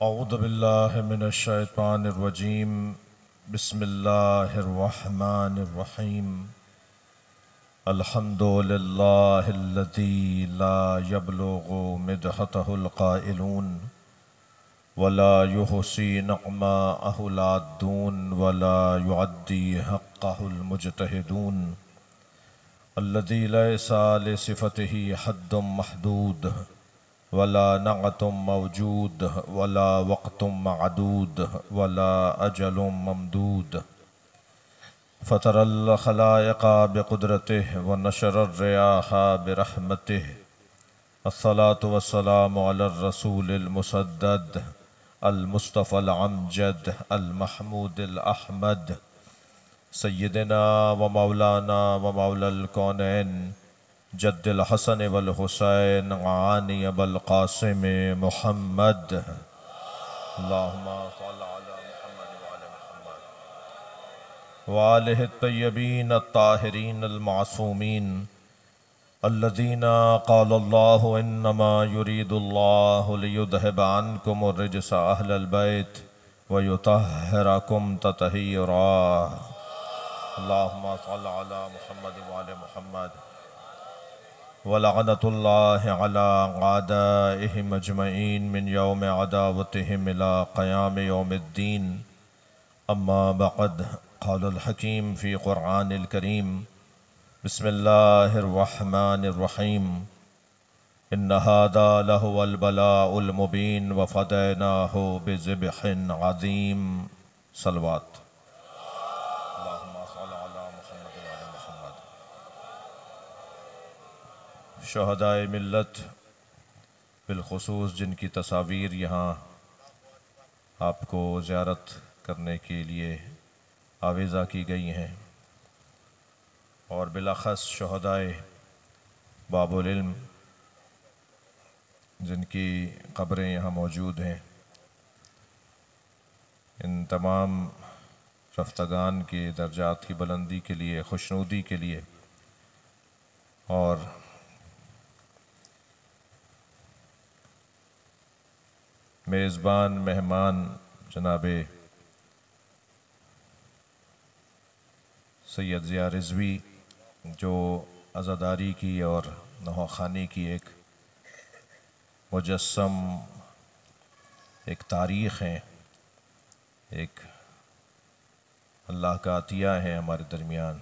औज़ु बिल्लाहि मिनश शैतानिर रजीम। बिस्मिल्लाहिर रहमानिर रहीम। अल्हम्दुलिल्लाहिल्लज़ी ला यब्लुगु मिदहतहुल क़ाइलून वला युहसी नअमाअहुल आद्दून वला युअद्दी हक़्क़हुल मुज्तहिदून। अल्लज़ी लैसा लिसिफ़तिही हद्दुम महदूद वला नअतुम मौजूद वला वक़्तुम मअदूद वला अजलुम ममदूद। फ़तरल ख़लाइक़ा बिक़ुद्रतिही व नशरर रियाहा बिरहमतिही। अस्सलातु वस्सलामु अलर रसूलिल मुसद्दद अल मुस्तफ़ल अमजद अल महमूदिल अहमद सय्यिदना व मौलाना व मौलल कौनैन जद्दिल हसन वल हुसैन आनी अबल क़ासिम मुहम्मद। अल्लाहुम्मा सल्लि अला मुहम्मद व आले मुहम्मद व आलिहि तय्यबीन अत्ताहिरीन अल-मासूमीन अल्लज़ीना क़ालल्लाहु इन्नमा युरीदुल्लाहु लियुज़हिबा अन्कुमुर रिज्सा अहलल बैत व युतह्हिरकुम तत्हीरा। अल्लाहुम्मा सल्लि अला मुहम्मद व आले मुहम्मद व लअनतुल्लाहि अला अअदाइहिम अजमईन मिन यौमि अदावतिहिम इला क़यामि यौमिद्दीन। अम्मा बअद। क़ालल हकीम फ़ी क़ुरआनिल करीम। बिस्मिल्लाहिर रहमानिर रहीम। इन्न हाज़ा लहुवल बलाउल मुबीन व फ़दैनाहु बिज़िब्हिन अज़ीम। सलवात। शहदाए मिल्लत बिलखुसूस जिनकी तस्वीर यहाँ आपको ज़ियारत करने के लिए आवेज़ा की गई हैं और बिलाख़स शहदाए बाबुल इल्म जिनकी क़ब्रें यहाँ मौजूद हैं, इन तमाम रफ्तगान के दर्जात की बुलंदी के लिए, खुशनुदी के लिए और मेज़बान मेहमान जनाबे सैयद ज़िया रिज़वी जो अज़ादारी की और नौखानी की एक मुजस्सम, एक तारीख़ हैं, एक अल्लाह का अतिया है हमारे दरमियान,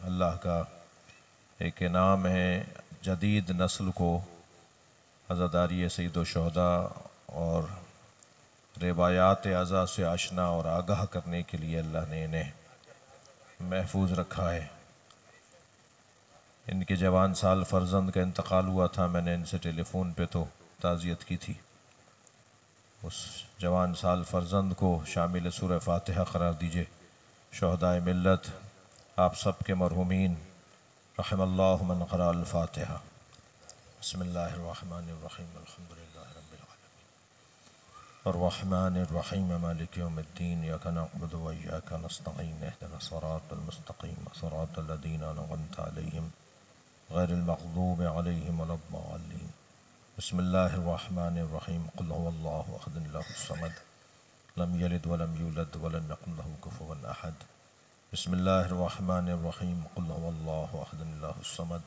अल्लाह का एक इनाम है जदीद नस्ल को अज़ादारी सैयद शुहदा और रिवायात अज़ा से आशना और आगाह करने के लिए अल्लाह ने इन्हें महफूज रखा है। इनके जवान साल फ़र्जंद का इंतकाल हुआ था, मैंने इनसे टेलीफ़ोन पे तो ताज़ियत की थी। उस जवान साल फ़र्जंद को शामिल सूरह फ़ातिहा करार दीजिए। शुहदाए मिल्लत आप सब के मरहूमीन रहमल्लाहु मन क़रा अल फ़ातिहा। बिस्मिल्लाहिर रहमानिर रहीम। अल्हम्दुलिल्लाहि रब्बिल आलमीन अर्रहमानिर रहीम मालिकि यौमिद्दीन इय्याका नअबुदु व इय्याका नस्तईन इहदिनस सिरातल मुस्तक़ीम सिरातल लज़ीना अनअमता अलैहिम गैरिल मग़ज़ूबि अलैहिम वलद्दाल्लीन। बिस्मिल्लाहिर रहमानिर रहीम। क़ुल हुवल्लाहु अहद अल्लाहुस समद लम यलिद वलम यूलद वलम यकुल लहू कुफुवन अहद। बिस्मिल्लाहिर रहमानिर रहीम। क़ुल हुवल्लाहु अहद अल्लाहुस समद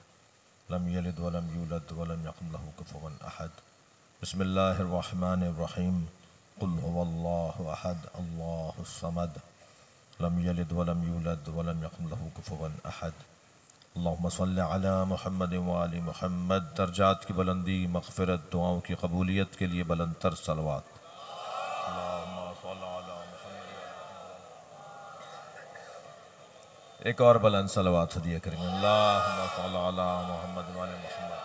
लम यलिद वलम यूलद वलम यकुल लहू कुफुवन अहद। बिस्मिल्लाहिर रहमानिर रहीम। क़ुल हुवल्लाहु अहद अल्लाहुस समद लम यलिद वलम यूलद वलम यकुल लहू कुफुवन अहद। अल्लाहुम्मा सल्लि अला मुहम्मद व आलि मुहम्मद। दर्जात की बुलंदी, मग़फ़िरत, दुआओं की कबूलियत के लिए बुलंदतर सलवात। एक और बुलंद सलवात हदिया करेंगे। अल्लाहुम्मा सल्लि अला मुहम्मद व आलि मुहम्मद।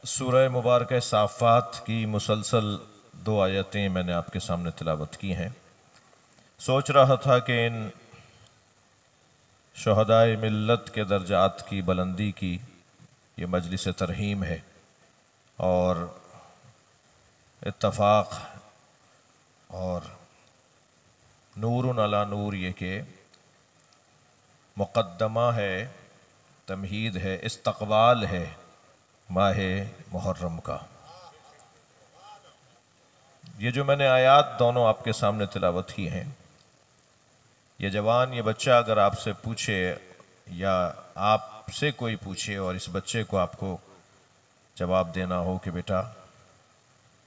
सूरह मुबारक साफ़ात की मुसलसल 2 आयतें मैंने आपके सामने तिलावत की हैं। सोच रहा था कि इन शुहदाए मिल्लत के दर्जात की बुलंदी की ये मजलिस तरहीम है और इत्तफ़ाक़ और नूरुन अला नूर ये के मुक़द्दमा है, तमहीद है, इस्तक़बाल है माह मुहर्रम का। ये जो मैंने आयात दोनों आपके सामने तिलावत की हैं, ये जवान, ये बच्चा अगर आपसे पूछे या आपसे कोई पूछे और इस बच्चे को आपको जवाब देना हो कि बेटा,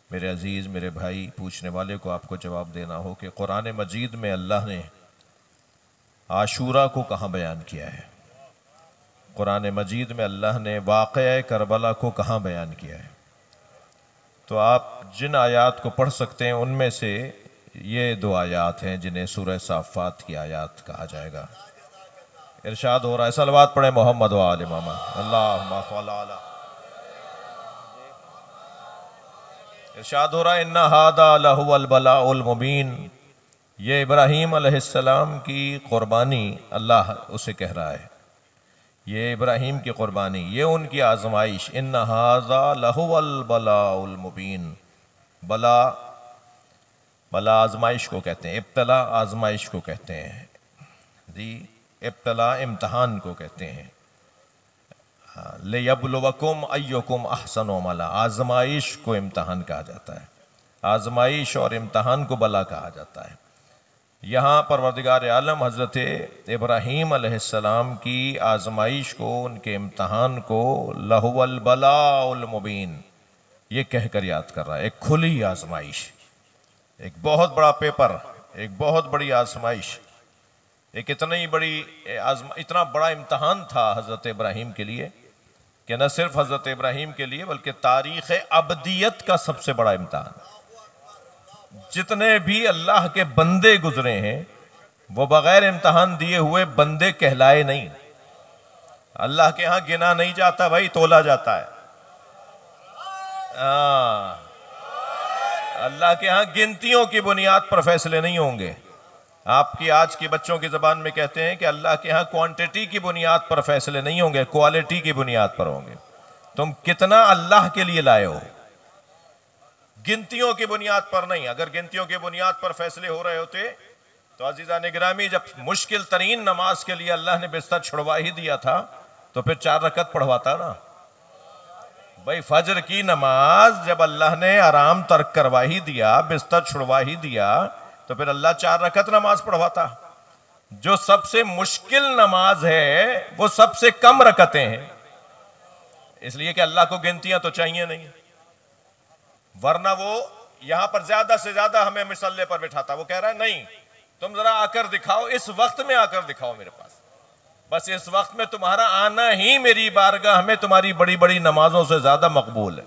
मेरे अजीज़, मेरे भाई, पूछने वाले को आपको जवाब देना हो कि कुरान मजीद में अल्लाह ने आशूरा को कहाँ बयान किया है, कुरान मजीद में अल्लाह ने वाक़या करबला को कहाँ बयान किया है, तो आप जिन आयात को पढ़ सकते हैं उनमें से ये 2 आयात हैं जिन्हें सूरह साफ़ात की आयात कहा जाएगा। इरशाद हो रहा है, सलवात पढ़े मोहम्मद व आले मोहम्मद, अल्लाहुम्मा सल्ली अला। इरशाद हो रहा है, इन्ना हादा लहुवल बलाउल मुबीन। ये इब्राहीम अलैहिस्सलाम की कुर्बानी, अल्लाह उसे कह रहा है, ये इब्राहीम की कुर्बानी, ये उनकी आजमाइश। इन्ना हादा लहुवल बलाउल मुबीन। बला आजमाइश को कहते हैं, इब्तला आजमाइश को कहते हैं जी, इब्तला इम्तहान को कहते हैं। लियब्लुवकुम अय्युकुम अहसनु अमला, आजमाइश को इम्तहान कहा जाता है, आजमाइश और इम्तहान को बला कहा जाता है। यहाँ परवरदिगार आलम हज़रत इब्राहीम अलैहिस्सलाम की आजमाइश को, उनके इम्तहान को लहुवल बलाउल मुबीन ये कहकर याद कर रहा है। एक खुली आजमाइश, एक बहुत बड़ा पेपर, एक बहुत बड़ी आजमाइश, एक इतना बड़ा इम्तहान था हज़रत इब्राहीम के लिए कि न सिर्फ हज़रत इब्राहीम के लिए बल्कि तारीख़ अबदियत का सबसे बड़ा इम्तहान। जितने भी अल्लाह के बंदे गुजरे हैं वो बगैर इम्तहान दिए हुए बंदे कहलाए नहीं। अल्लाह के यहाँ गिना नहीं जाता भाई, तोला जाता है। अल्लाह के यहाँ गिनतियों की बुनियाद पर फैसले नहीं होंगे। आपकी आज की बच्चों की जबान में कहते हैं कि अल्लाह के यहाँ क्वांटिटी की बुनियाद पर फैसले नहीं होंगे, क्वालिटी की बुनियाद पर होंगे। तुम कितना अल्लाह के लिए लाए हो, गिनतियों की बुनियाद पर नहीं। अगर गिनतियों की बुनियाद पर फैसले हो रहे होते तो अजीज़ान गिरामी, जब मुश्किल तरीन नमाज के लिए अल्लाह ने बिस्तर छुड़वा ही दिया था तो फिर 4 रकत पढ़वाता ना भाई। फजर की नमाज जब अल्लाह ने आराम तर्क करवा ही दिया, बिस्तर छुड़वा ही दिया, तो फिर अल्लाह 4 रकत नमाज पढ़वाता। जो सबसे मुश्किल नमाज है वो सबसे कम रकतें हैं, इसलिए कि अल्लाह को गिनतियां तो चाहिए नहीं, वरना वो यहां पर ज्यादा से ज्यादा हमें मिसल्ले पर बिठाता। वो कह रहा है नहीं, तुम जरा आकर दिखाओ, इस वक्त में आकर दिखाओ मेरे पास, बस इस वक्त में तुम्हारा आना ही मेरी बारगाह में तुम्हारी बड़ी बड़ी नमाजों से ज्यादा मकबूल है।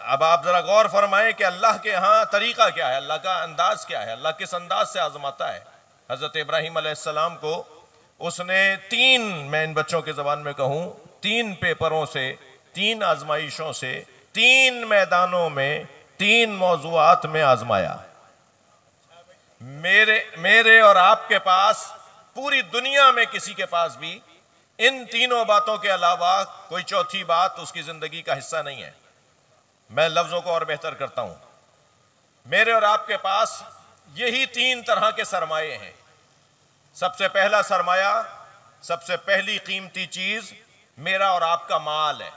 अब आप जरा गौर फरमाएं कि अल्लाह के यहाँ तरीका क्या है, अल्लाह का अंदाज क्या है, अल्लाह किस अंदाज से आजमाता है। हजरत इब्राहीम अलैहिस्सलाम को उसने 3, मैं इन बच्चों के जबान में कहूं, 3 पेपरों से, 3 आजमाइशों से, 3 मैदानों में, 3 मौजुआत में आजमाया। मेरे और आपके पास, पूरी दुनिया में किसी के पास भी इन तीनों बातों के अलावा कोई चौथी बात उसकी जिंदगी का हिस्सा नहीं है। मैं लफ्जों को और बेहतर करता हूं, मेरे और आपके पास यही 3 तरह के सरमाए हैं। सबसे पहला सरमाया, सबसे पहली कीमती चीज मेरा और आपका माल है।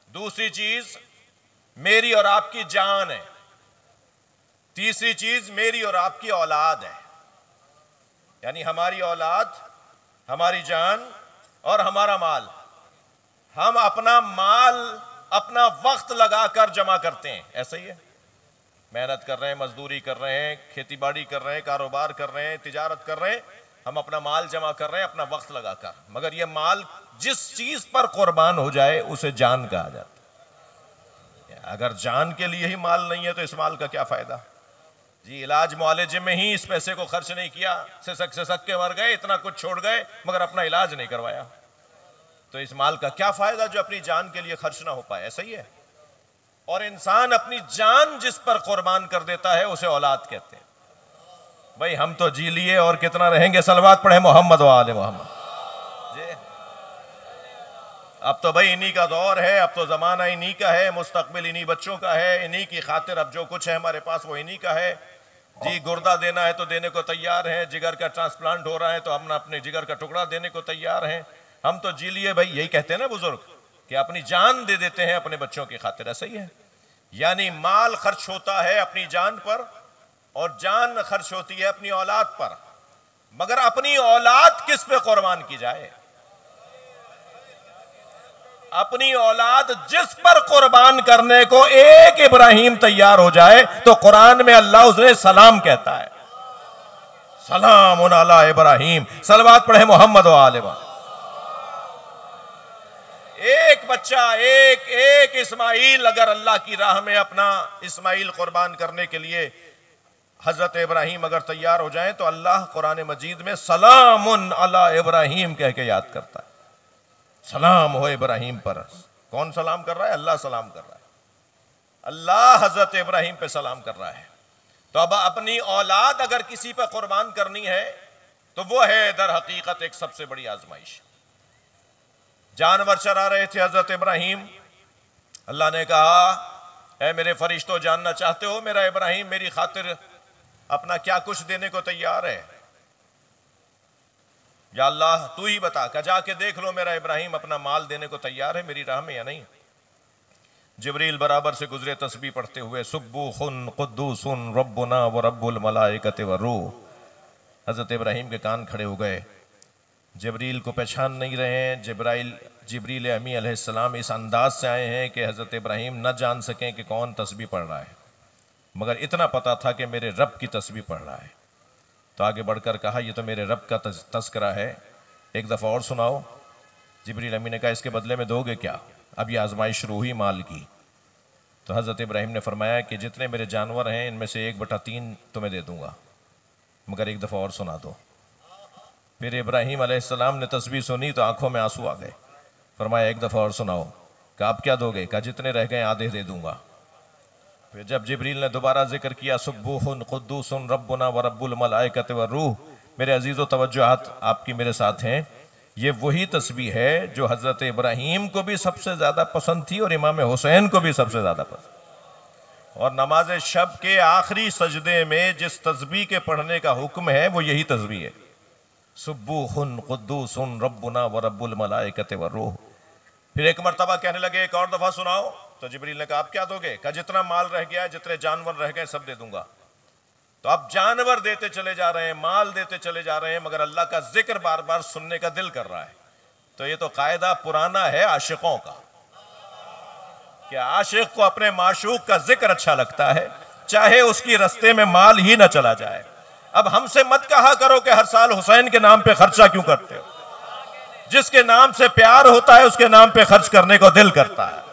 दूसरी चीज मेरी और आपकी जान है। तीसरी चीज मेरी और आपकी औलाद है, यानी हमारी औलाद, हमारी जान और हमारा माल। हम अपना माल, अपना वक्त लगाकर जमा करते हैं, ऐसा ही है। मेहनत कर रहे हैं, मजदूरी कर रहे हैं, खेती बाड़ी कर रहे हैं, कारोबार कर रहे हैं, तिजारत कर रहे हैं, हम अपना माल जमा कर रहे हैं अपना वक्त लगाकर। मगर यह माल जिस चीज पर कुर्बान हो जाए उसे जान कहा जाता है। अगर जान के लिए ही माल नहीं है तो इस माल का क्या फायदा जी। इलाज मुआलजे में ही इस पैसे को खर्च नहीं किया, सिसक के मर गए, इतना कुछ छोड़ गए मगर अपना इलाज नहीं करवाया, तो इस माल का क्या फायदा जो अपनी जान के लिए खर्च ना हो पाए। ऐसा ही है। और इंसान अपनी जान जिस पर कुर्बान कर देता है उसे औलाद कहते हैं। भाई हम तो जी लिए और कितना रहेंगे, सलवात पढ़े मोहम्मद व आले मोहम्मद जी। अब तो भाई इन्हीं का दौर है, अब तो जमाना इन्हीं का है, मुस्तकबिल इन्हीं बच्चों का है, इन्हीं की खातिर अब जो कुछ है हमारे पास वो इन्हीं का है जी। गुर्दा देना है तो देने को तैयार है, जिगर का ट्रांसप्लांट हो रहा है तो हम अपने जिगर का टुकड़ा देने को तैयार हैं। हम तो जी लिए भाई, यही कहते हैं ना बुजुर्ग कि अपनी जान दे देते हैं अपने बच्चों की खातिर। ऐसा ही है। यानी माल खर्च होता है अपनी जान पर और जान खर्च होती है अपनी औलाद पर, मगर अपनी औलाद किस पे कुर्बान की जाए? अपनी औलाद जिस पर कुर्बान करने को एक इब्राहिम तैयार हो जाए तो कुरान में अल्लाह उसने सलाम कहता है, सलाम अला इब्राहिम, सलवात पढ़े मोहम्मद व आले वसल्लम। एक बच्चा, एक इस्माइल अगर अल्लाह की राह में अपना इस्माइल कुर्बान करने के लिए हजरत इब्राहिम अगर तैयार हो जाए तो अल्लाह कुरान मजीद में सलामुन अला इब्राहिम कह के याद करता है। सलाम हो इब्राहिम पर। कौन सलाम कर रहा है? अल्लाह सलाम कर रहा है। अल्लाह हजरत इब्राहिम पे सलाम कर रहा है। तो अब अपनी औलाद अगर किसी पर कुर्बान करनी है तो वो है दर हकीकत एक सबसे बड़ी आजमाइश। जानवर चरा रहे थे हजरत इब्राहिम, अल्लाह ने कहा, ऐ मेरे फरिश्तों, जानना चाहते हो मेरा इब्राहिम मेरी खातिर अपना क्या कुछ देने को तैयार है? या अल्लाह तू ही बता, का जाके देख लो मेरा इब्राहिम अपना माल देने को तैयार है मेरी राह में या नहीं। जिब्रील बराबर से गुजरे तस्बीह पढ़ते हुए, सुब्बुहुन कुद्दूसुन रब्बुना व रब्बुल मलाइकति व रूह। हजरत इब्राहिम के कान खड़े हो गए। जिब्रील को पहचान नहीं रहे हैं। जिब्रील अमी अलैहिस्सलाम इस अंदाज से आए हैं कि हजरत इब्राहिम न जान सकें कि कौन तस्बीह पढ़ रहा है, मगर इतना पता था कि मेरे रब की तस्बीह पढ़ रहा है। तो आगे बढ़कर कहा, ये तो मेरे रब का तस्करा है, एक दफ़ा और सुनाओ। जिब्रील अमी ने कहा, इसके बदले में दोगे क्या? अब ये आजमाइश शुरू हुई माल की। तो हज़रत इब्राहिम ने फरमाया कि जितने मेरे जानवर हैं इनमें से 1/3 तुम्हें दे दूंगा, मगर एक दफ़ा और सुना दो। फिर इब्राहिम अलैहिस्सलाम ने तस्बीह सुनी तो आंखों में आंसू आ गए। फरमाया, एक दफ़ा और सुनाओ। कहा, आप क्या दोगे? कहा, जितने रह गए आधे दे दूंगा। फिर जब जिब्रील ने दोबारा जिक्र किया, सुब्बुहुन कुद्दूसुन रब्बुना व रब्बुल मलाइकति व रूह, मेरे अजीज़ो तवज्जुहात आपकी मेरे साथ हैं। ये वही तस्बीह है जो हज़रत इब्राहीम को भी सबसे ज़्यादा पसंद थी और इमाम हुसैन को भी सबसे ज़्यादा पसंद। और नमाज शब के आखिरी सजदे में जिस तस्बीह के पढ़ने का हुक्म है वो यही तस्बीह है, सुब्बुहुन कुद्दूसुन रब्बुना व रब्बुल मलाइकति व रूह। फिर एक मरतबा कहने लगे, एक और दफ़ा सुनाओ। तो जिब्रील ने कहा, आप क्या दोगे? कहा, जितना माल रह गया, जितने जानवर रह गए सब दे दूंगा। तो अब जानवर देते चले जा रहे हैं, माल देते चले जा रहे हैं, मगर अल्लाह का जिक्र बार बार सुनने का दिल कर रहा है। तो ये तो कायदा पुराना है आशिकों का कि आशिक को अपने माशूक का जिक्र अच्छा लगता है, चाहे उसकी रस्ते में माल ही ना चला जाए। अब हमसे मत कहा करो कि हर साल हुसैन के नाम पे खर्चा क्यों करते हो। जिसके नाम से प्यार होता है उसके नाम पे खर्च करने को दिल करता है।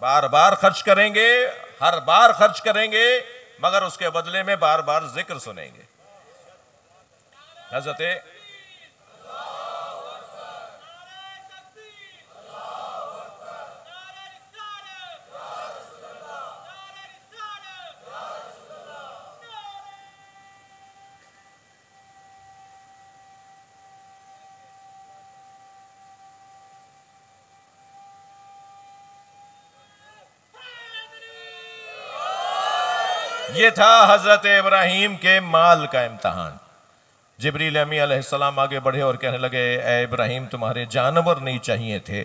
बार बार खर्च करेंगे, हर बार खर्च करेंगे, मगर उसके बदले में बार बार जिक्र सुनेंगे। हज़रत ये था हजरत इब्राहीम के माल का इम्तहान। जिब्रील अमी अलैहिस्सलाम आगे बढ़े और कहने लगे, ए इब्राहीम, तुम्हारे जानवर नहीं चाहिए थे,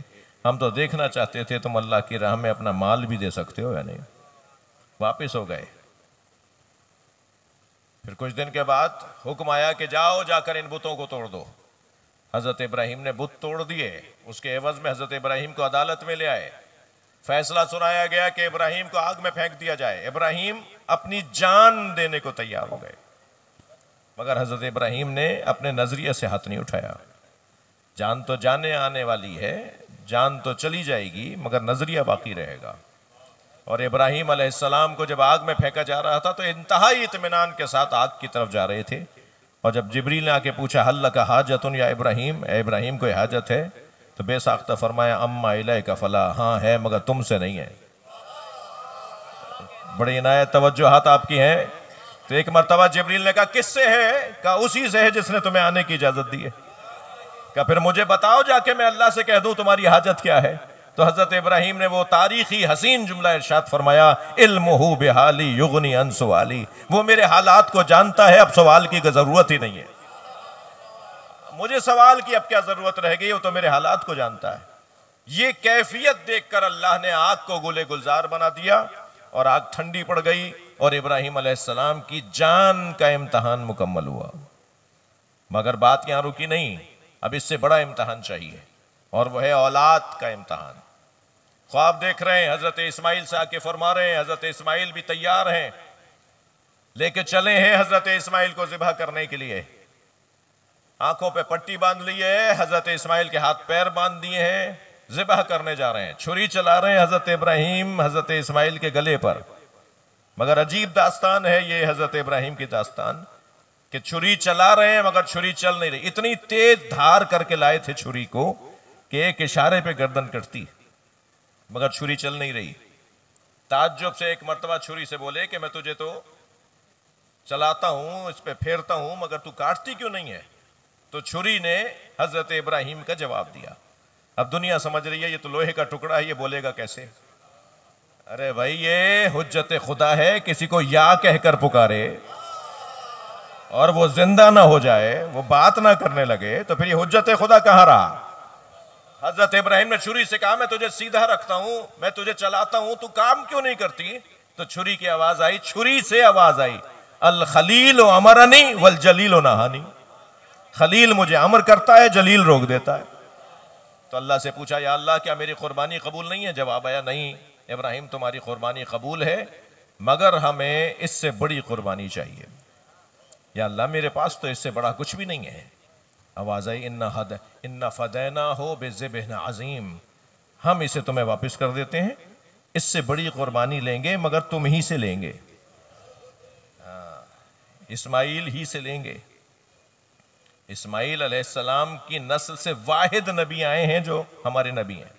हम तो देखना चाहते थे तुम अल्लाह की राह में अपना माल भी दे सकते हो या नहीं। वापिस हो गए। फिर कुछ दिन के बाद हुक्म आया कि जाओ, जाकर इन बुतों को तोड़ दो। हजरत इब्राहीम ने बुत तोड़ दिए। उसके एवज में हजरत इब्राहीम को अदालत में ले आए। फैसला सुनाया गया कि इब्राहीम को आग में फेंक दिया जाए। इब्राहीम अपनी जान देने को तैयार हो गए, मगर हजरत इब्राहीम ने अपने नजरिए से हाथ नहीं उठाया। जान तो जाने आने वाली है, जान तो चली जाएगी, मगर नजरिया बाकी रहेगा। और इब्राहीम अलैहिस्सलाम को जब आग में फेंका जा रहा था तो इंतहाई इत्मीनान के साथ आग की तरफ जा रहे थे। और जब जिब्रील ने आके पूछा, हल लका हाजतुन या इब्राहीम, इब्राहीम कोई हाजत है? तो बेसाख्ता फरमाया, अम्मा इलैका फला, हाँ है मगर तुमसे नहीं है। बड़ी इनायत तवज्जुहात आपकी हैं। तो एक मरतबा जिब्रील ने कहा, किससे है? कहा, उसी से है जिसने तुम्हें आने की इजाजत दी है। कहा, फिर मुझे बताओ, जाके मैं अल्लाह से कह दूं तुम्हारी हाजत क्या है। तो हजरत इब्राहीम ने वो तारीखी हसीन जुमला इरशाद फरमाया, इल्मुहु बिहाली युगनी अन सवाली, वो मेरे हालात को जानता है, अब सवाल की जरूरत ही नहीं है। मुझे सवाल की अब क्या जरूरत रह गई, वो तो मेरे हालात को जानता है। ये कैफियत देखकर अल्लाह ने आग को गुले गुलजार बना दिया और आग ठंडी पड़ गई और इब्राहिम अलैहिस्सलाम की जान का इम्तहान मुकम्मल हुआ। मगर बात यहां रुकी नहीं, अब इससे बड़ा इम्तहान चाहिए और वह है औलाद का इम्तहान। ख्वाब देख रहे हैं, हजरत इस्माइल से आके फरमा रहे हैं, हजरत इस्माइल भी तैयार हैं, लेके चले हैं हजरत इस्माइल को ज़िबह करने के लिए। आंखों पे पट्टी बांध ली है, हजरत इस्माइल के हाथ पैर बांध दिए हैं, ज़िबह करने जा रहे हैं। छुरी चला रहे हैं हजरत इब्राहिम हजरत इस्माइल के गले पर। मगर अजीब दास्तान है ये हजरत इब्राहिम की दास्तान कि छुरी चला रहे हैं मगर छुरी चल नहीं रही। इतनी तेज धार करके लाए थे छुरी को कि एक इशारे पे गर्दन कटती, मगर छुरी चल नहीं रही। ताज्जुब से एक मर्तबा छुरी से बोले कि मैं तुझे तो चलाता हूं, इस पे फेरता हूं, मगर तू काटती क्यों नहीं है? तो छुरी ने हजरत इब्राहिम का जवाब दिया। अब दुनिया समझ रही है ये तो लोहे का टुकड़ा है, ये बोलेगा कैसे? अरे भाई ये हुज्जत खुदा है, किसी को या कहकर पुकारे और वो जिंदा ना हो जाए, वो बात ना करने लगे, तो फिर ये हुज्जत खुदा कहां रहा? हजरत इब्राहिम ने छुरी से कहा मैं तुझे सीधा रखता हूं, मैं तुझे चलाता हूं, तू काम क्यों नहीं करती? तो छुरी की आवाज आई, छुरी से आवाज आई, अल खलील अमरनी वल जलील नहानी। खलील मुझे अमर करता है, जलील रोक देता है। तो अल्लाह से पूछा, या अल्लाह क्या मेरी कुर्बानी कबूल नहीं है? जवाब आया, नहीं इब्राहिम तुम्हारी कुर्बानी कबूल है, मगर हमें इससे बड़ी कुर्बानी चाहिए। या अल्लाह मेरे पास तो इससे बड़ा कुछ भी नहीं है। आवाज आई, इन्ना फदैना हो बेज़िब्हिन अज़ीम, हम इसे तुम्हें वापस कर देते हैं, इससे बड़ी कुर्बानी लेंगे मगर तुम ही से लेंगे, इस्माइल ही से लेंगे। इस्माइल अलैहिस्सलाम की नस्ल से वाहिद नबी आए हैं जो हमारे नबी हैं।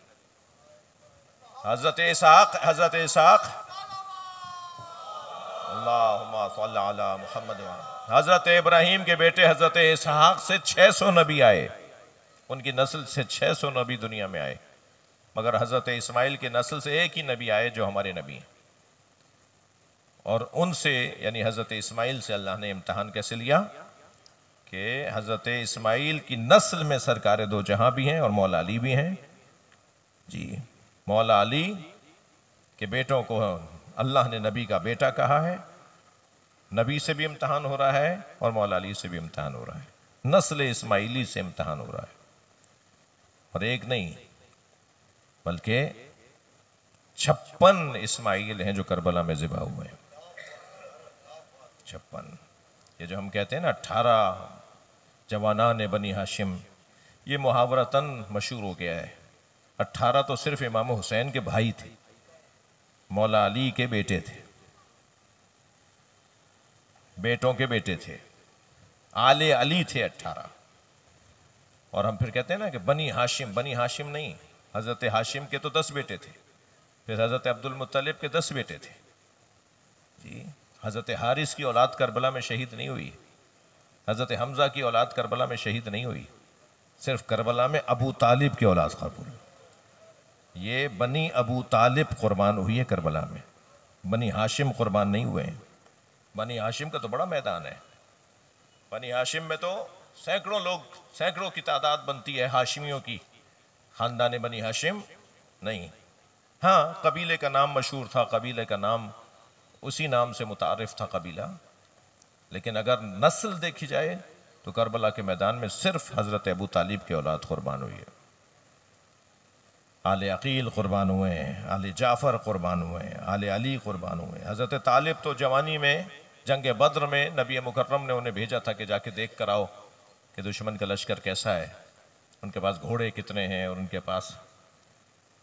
हजरत इसाक अल्लाहुम्मा सल्ली अला मुहम्मद। हजरत इब्राहिम के बेटे हजरत इसहाक से 600 नबी आए, उनकी नस्ल से 600 नबी दुनिया में आए, मगर हजरत इस्माइल की नस्ल से एक ही नबी आए जो हमारे नबी हैं। और उनसे यानी हजरत इस्माइल से अल्लाह ने इम्तहान कैसे लिया कि हजरत इस्माइल की नस्ल में सरकार दो जहां भी हैं और मौला अली भी हैं। जी, मौला अली के बेटों को अल्लाह ने नबी का बेटा कहा है, नबी से भी इम्तहान हो रहा है और मौला अली से भी इम्तहान हो रहा है, नस्ल इस्माइली से इम्तहान हो रहा है। और एक नहीं बल्कि 56 इस्माइल हैं जो करबला में ज़िबा हुए हैं। 56, ये जो हम कहते हैं ना 18 जवानान बनी हाशिम, ये मुहावरतन मशहूर हो गया है। 18 तो सिर्फ इमाम हुसैन के भाई थे, मौला अली के बेटे थे, बेटों के बेटे थे, आले अली थे 18। और हम फिर कहते हैं ना कि बनी हाशिम नहीं, हजरत हाशिम के तो 10 बेटे थे, फिर हजरत अब्दुल मुत्तलिब के 10 बेटे थे। जी, हजरत हारिस की औलाद करबला में शहीद नहीं हुई, हजरत हमजा की औलाद करबला में शहीद नहीं हुई, सिर्फ करबला में अबू तालिब की औलाद कबूल हुई। ये बनी अबू तालिब कुर्बान हुई है करबला में, बनी हाशिम कुर्बान नहीं हुए हैं। बनी हाशिम का तो बड़ा मैदान है, बनी हाशिम में तो सैकड़ों लोग, सैकड़ों की तादाद बनती है हाशिमियों की। खानदान बनी हाशिम नहीं, हाँ कबीले का नाम मशहूर था, कबीले का नाम उसी नाम से मुतारिफ था कबीला, लेकिन अगर नस्ल देखी जाए तो करबला के मैदान में सिर्फ हजरत अबू तालिब की औलाद कुर्बान हुई है। आले अकील कुर्बान हुए हैं, आले जाफ़र कुर्बान हुए हैं, आले अली कुर्बान हुए हैं। हजरत तालिब तो जवानी में जंग बद्र में नबी मुकर्रम ने उन्हें भेजा था कि जाके देख कर आओ कि दुश्मन का लश्कर कैसा है, उनके पास घोड़े कितने हैं और उनके पास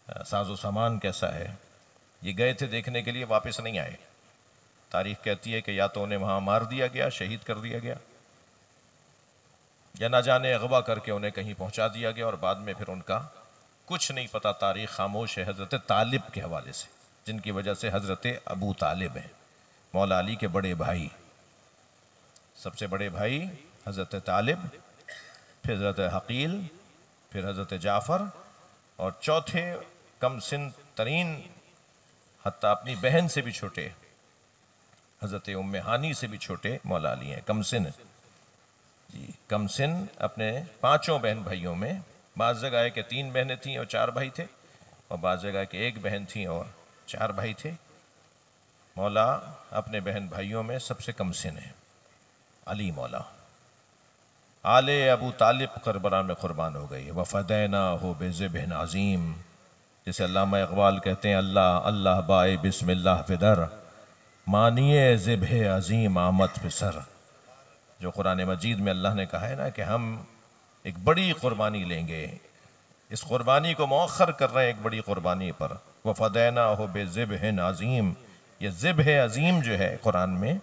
साजो सामान कैसा है। ये गए थे देखने के लिए, वापस नहीं आए। तारीख कहती है कि या तो उन्हें वहाँ मार दिया गया, शहीद कर दिया गया, या ना जाने अगवा करके उन्हें कहीं पहुँचा दिया गया और बाद में फिर उनका कुछ नहीं पता, तारीख खामोश है हज़रत तालिब के हवाले से, जिनकी वजह से हज़रत अबू तालिब हैं, मौला अली के बड़े भाई, सबसे बड़े भाई हज़रत तालिब, फिर हज़रत हकील, फिर हज़रत जाफ़र, और चौथे कम सिन तरीन, हत्ता अपनी बहन से भी छोटे हज़रत उम्मे हानी से भी छोटे मौला अली हैं, कम सिन जी, कम सिन अपने 5 बहन भाइयों में बाज़ जगह है कि 3 बहनें थीं और 4 भाई थे, और बाज़ जगह कि 1 बहन थी और 4 भाई थे। मौला अपने बहन भाइयों में सबसे कम सिन है, अली मौला। आले अबू तालिब करबला में कुर्बान हो गई। वफ़दैना हो बेज़िब्हिन अज़ीम, जिसे अल्लामा इक़बाल कहते हैं, अल्लाह अल्लाह बाए बिस्मिल्लाह फिदर, मानिए ज़िब्ह अज़ीम आमद फिसर। जो कुरान मजीद में अल्लाह ने कहा है ना कि हम एक बड़ी कुर्बानी लेंगे, इस कुर्बानी को मौखर कर रहे हैं एक बड़ी कुर्बानी पर। वफ़दैना हो बेज़िब्हिन अज़ीम, ये ज़िब्ह अज़ीम जो है कुरान में,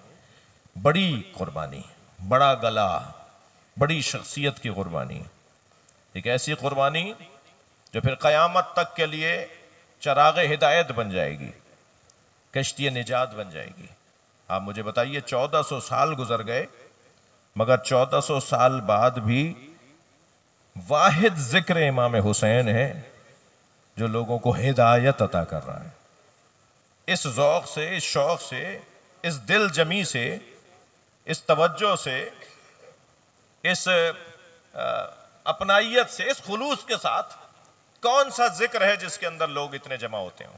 बड़ी कुर्बानी, बड़ा गला, बड़ी शख्सियत की कुर्बानी, एक ऐसी कुर्बानी जो फिर क़यामत तक के लिए चराग़ हिदायत बन जाएगी, कश्ती निजात बन जाएगी। आप मुझे बताइए 1400 साल गुजर गए, मगर 1400 साल बाद भी वाहिद जिक्र इमाम हुसैन है जो लोगों को हिदायत अता कर रहा है। इस ज़ौक़ से, इस शौक़ से, इस दिल जमी से, इस तवज्जो से, इस अपनाइयत से, इस खुलूस के साथ कौन सा जिक्र है जिसके अंदर लोग इतने जमा होते हों?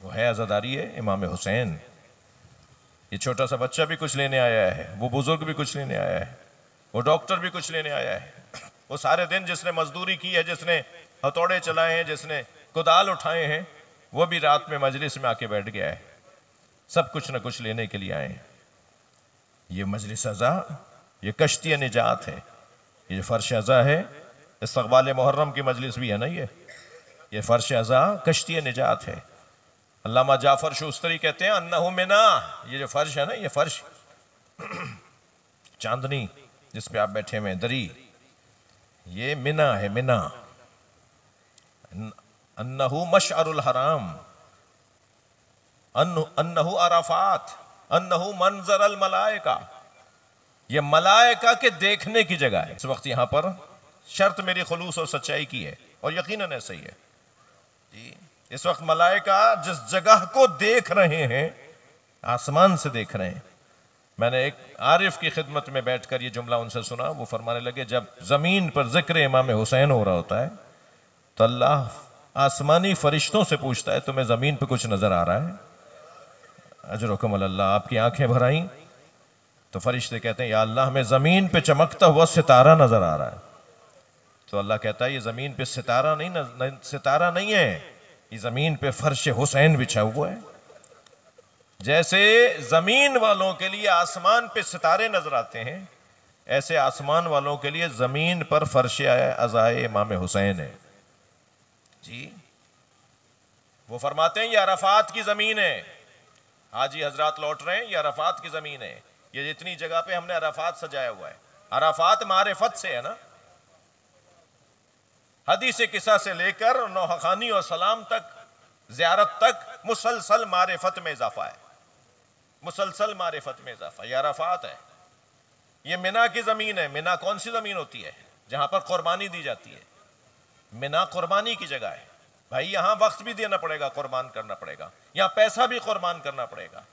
वो है अज़ादारी है इमाम हुसैन। ये छोटा सा बच्चा भी कुछ लेने आया है, वो बुजुर्ग भी कुछ लेने आया है, वो डॉक्टर भी कुछ लेने आया है, वो सारे दिन जिसने मजदूरी की है, जिसने हथौड़े चलाए हैं, जिसने कुदाल उठाए हैं, वो भी रात में मजलिस में आके बैठ गया है। सब कुछ न कुछ लेने के लिए आए हैं। ये मजलिस अज़ा, ये कश्ती निजात है, ये फर्श अज़ा है। इस्तक़बाल मुहर्रम की मजलिस भी है ना, ये फर्श अज़ा कश्ती निजात है। अल्लामा जाफ़र शूस्तरी कहते हैं अन्नहु मिना, ये जो फर्श है ना, ये फर्श चांदनी जिस पे आप बैठे हुए दरी, ये मिना है, मिना। अन्नहु मशअरुल हराम, अन्नहु अराफात, अन्नहु मंजरल मलाइका, ये मलाइका के देखने की जगह है। इस वक्त यहाँ पर शर्त मेरी खुलूस और सच्चाई की है, और यकीनन ऐसा ही है जी। इस वक्त मलाइका जिस जगह को देख रहे हैं, आसमान से देख रहे हैं। मैंने एक आरिफ की खिदमत में बैठकर ये जुमला उनसे सुना, वो फरमाने लगे जब जमीन पर जिक्र इमाम हुसैन हो रहा होता है तो अल्लाह आसमानी फरिश्तों से पूछता है, तुम्हें जमीन पर कुछ नजर आ रहा है? अजरुकुम अल्लाह, आपकी आंखें भर आईं तो फरिश्ते कहते हैं या अल्लाह, हमें जमीन पे चमकता हुआ सितारा नजर आ रहा है। तो अल्लाह कहता है ये जमीन पे सितारा नहीं है, ये जमीन पे फर्श हुसैन बिछा हुआ है। जैसे जमीन वालों के लिए आसमान पे सितारे नजर आते हैं, ऐसे आसमान वालों के लिए जमीन पर फर्श अज़ाए इमाम हुसैन है जी। वो फरमाते हैं ये अराफात की जमीन है। हाजी हजरात लौट रहे हैं, ये अराफात की जमीन है। ये जितनी जगह पे हमने अराफात सजाया हुआ है, अराफात मारिफत से है ना। हदीस किस्सा से लेकर नौहखानी और सलाम तक, ज़ियारत तक मुसलसल मारिफत में इजाफा है, मुसलसल मारिफत में इजाफा। यह अराफात है, ये मिना की जमीन है। मिना कौन सी जमीन होती है? जहां पर कुर्बानी दी जाती है। मिना कुर्बानी की जगह है भाई। यहां वक्त भी देना पड़ेगा, कुर्बान करना पड़ेगा, यहां पैसा भी कुर्बान करना पड़ेगा,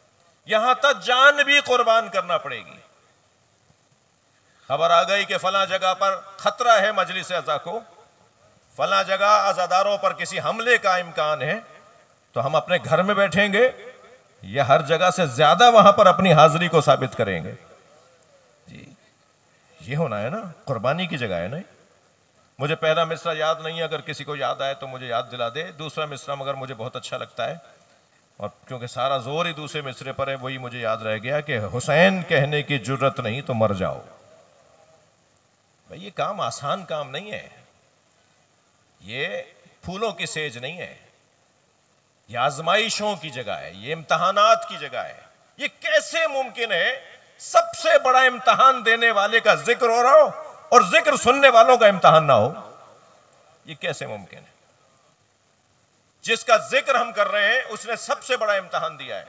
यहां तक जान भी कुर्बान करना पड़ेगी। खबर आ गई कि फला जगह पर खतरा है मजलिस अज़ा को, फला जगह अज़ादारों पर किसी हमले का इम्कान है, तो हम अपने घर में बैठेंगे या हर जगह से ज्यादा वहां पर अपनी हाजिरी को साबित करेंगे जी। ये होना है ना, कुर्बानी की जगह है ना। मुझे पहला मिसरा याद नहीं है, अगर किसी को याद आए तो मुझे याद दिला दे। दूसरा मिसरा मगर मुझे बहुत अच्छा लगता है, और क्योंकि सारा जोर ही दूसरे मिसरे पर है, वही मुझे याद रह गया कि हुसैन कहने की जुर्रत नहीं तो मर जाओ। भाई ये काम आसान काम नहीं है, ये फूलों की सेज नहीं है, ये आजमाइशों की जगह है, ये इम्तहानात की जगह है। ये कैसे मुमकिन है सबसे बड़ा इम्तहान देने वाले का जिक्र हो रहा हो और जिक्र सुनने वालों का इम्तहान ना हो? ये कैसे मुमकिन है? जिसका जिक्र हम कर रहे हैं उसने सबसे बड़ा इम्तहान दिया है,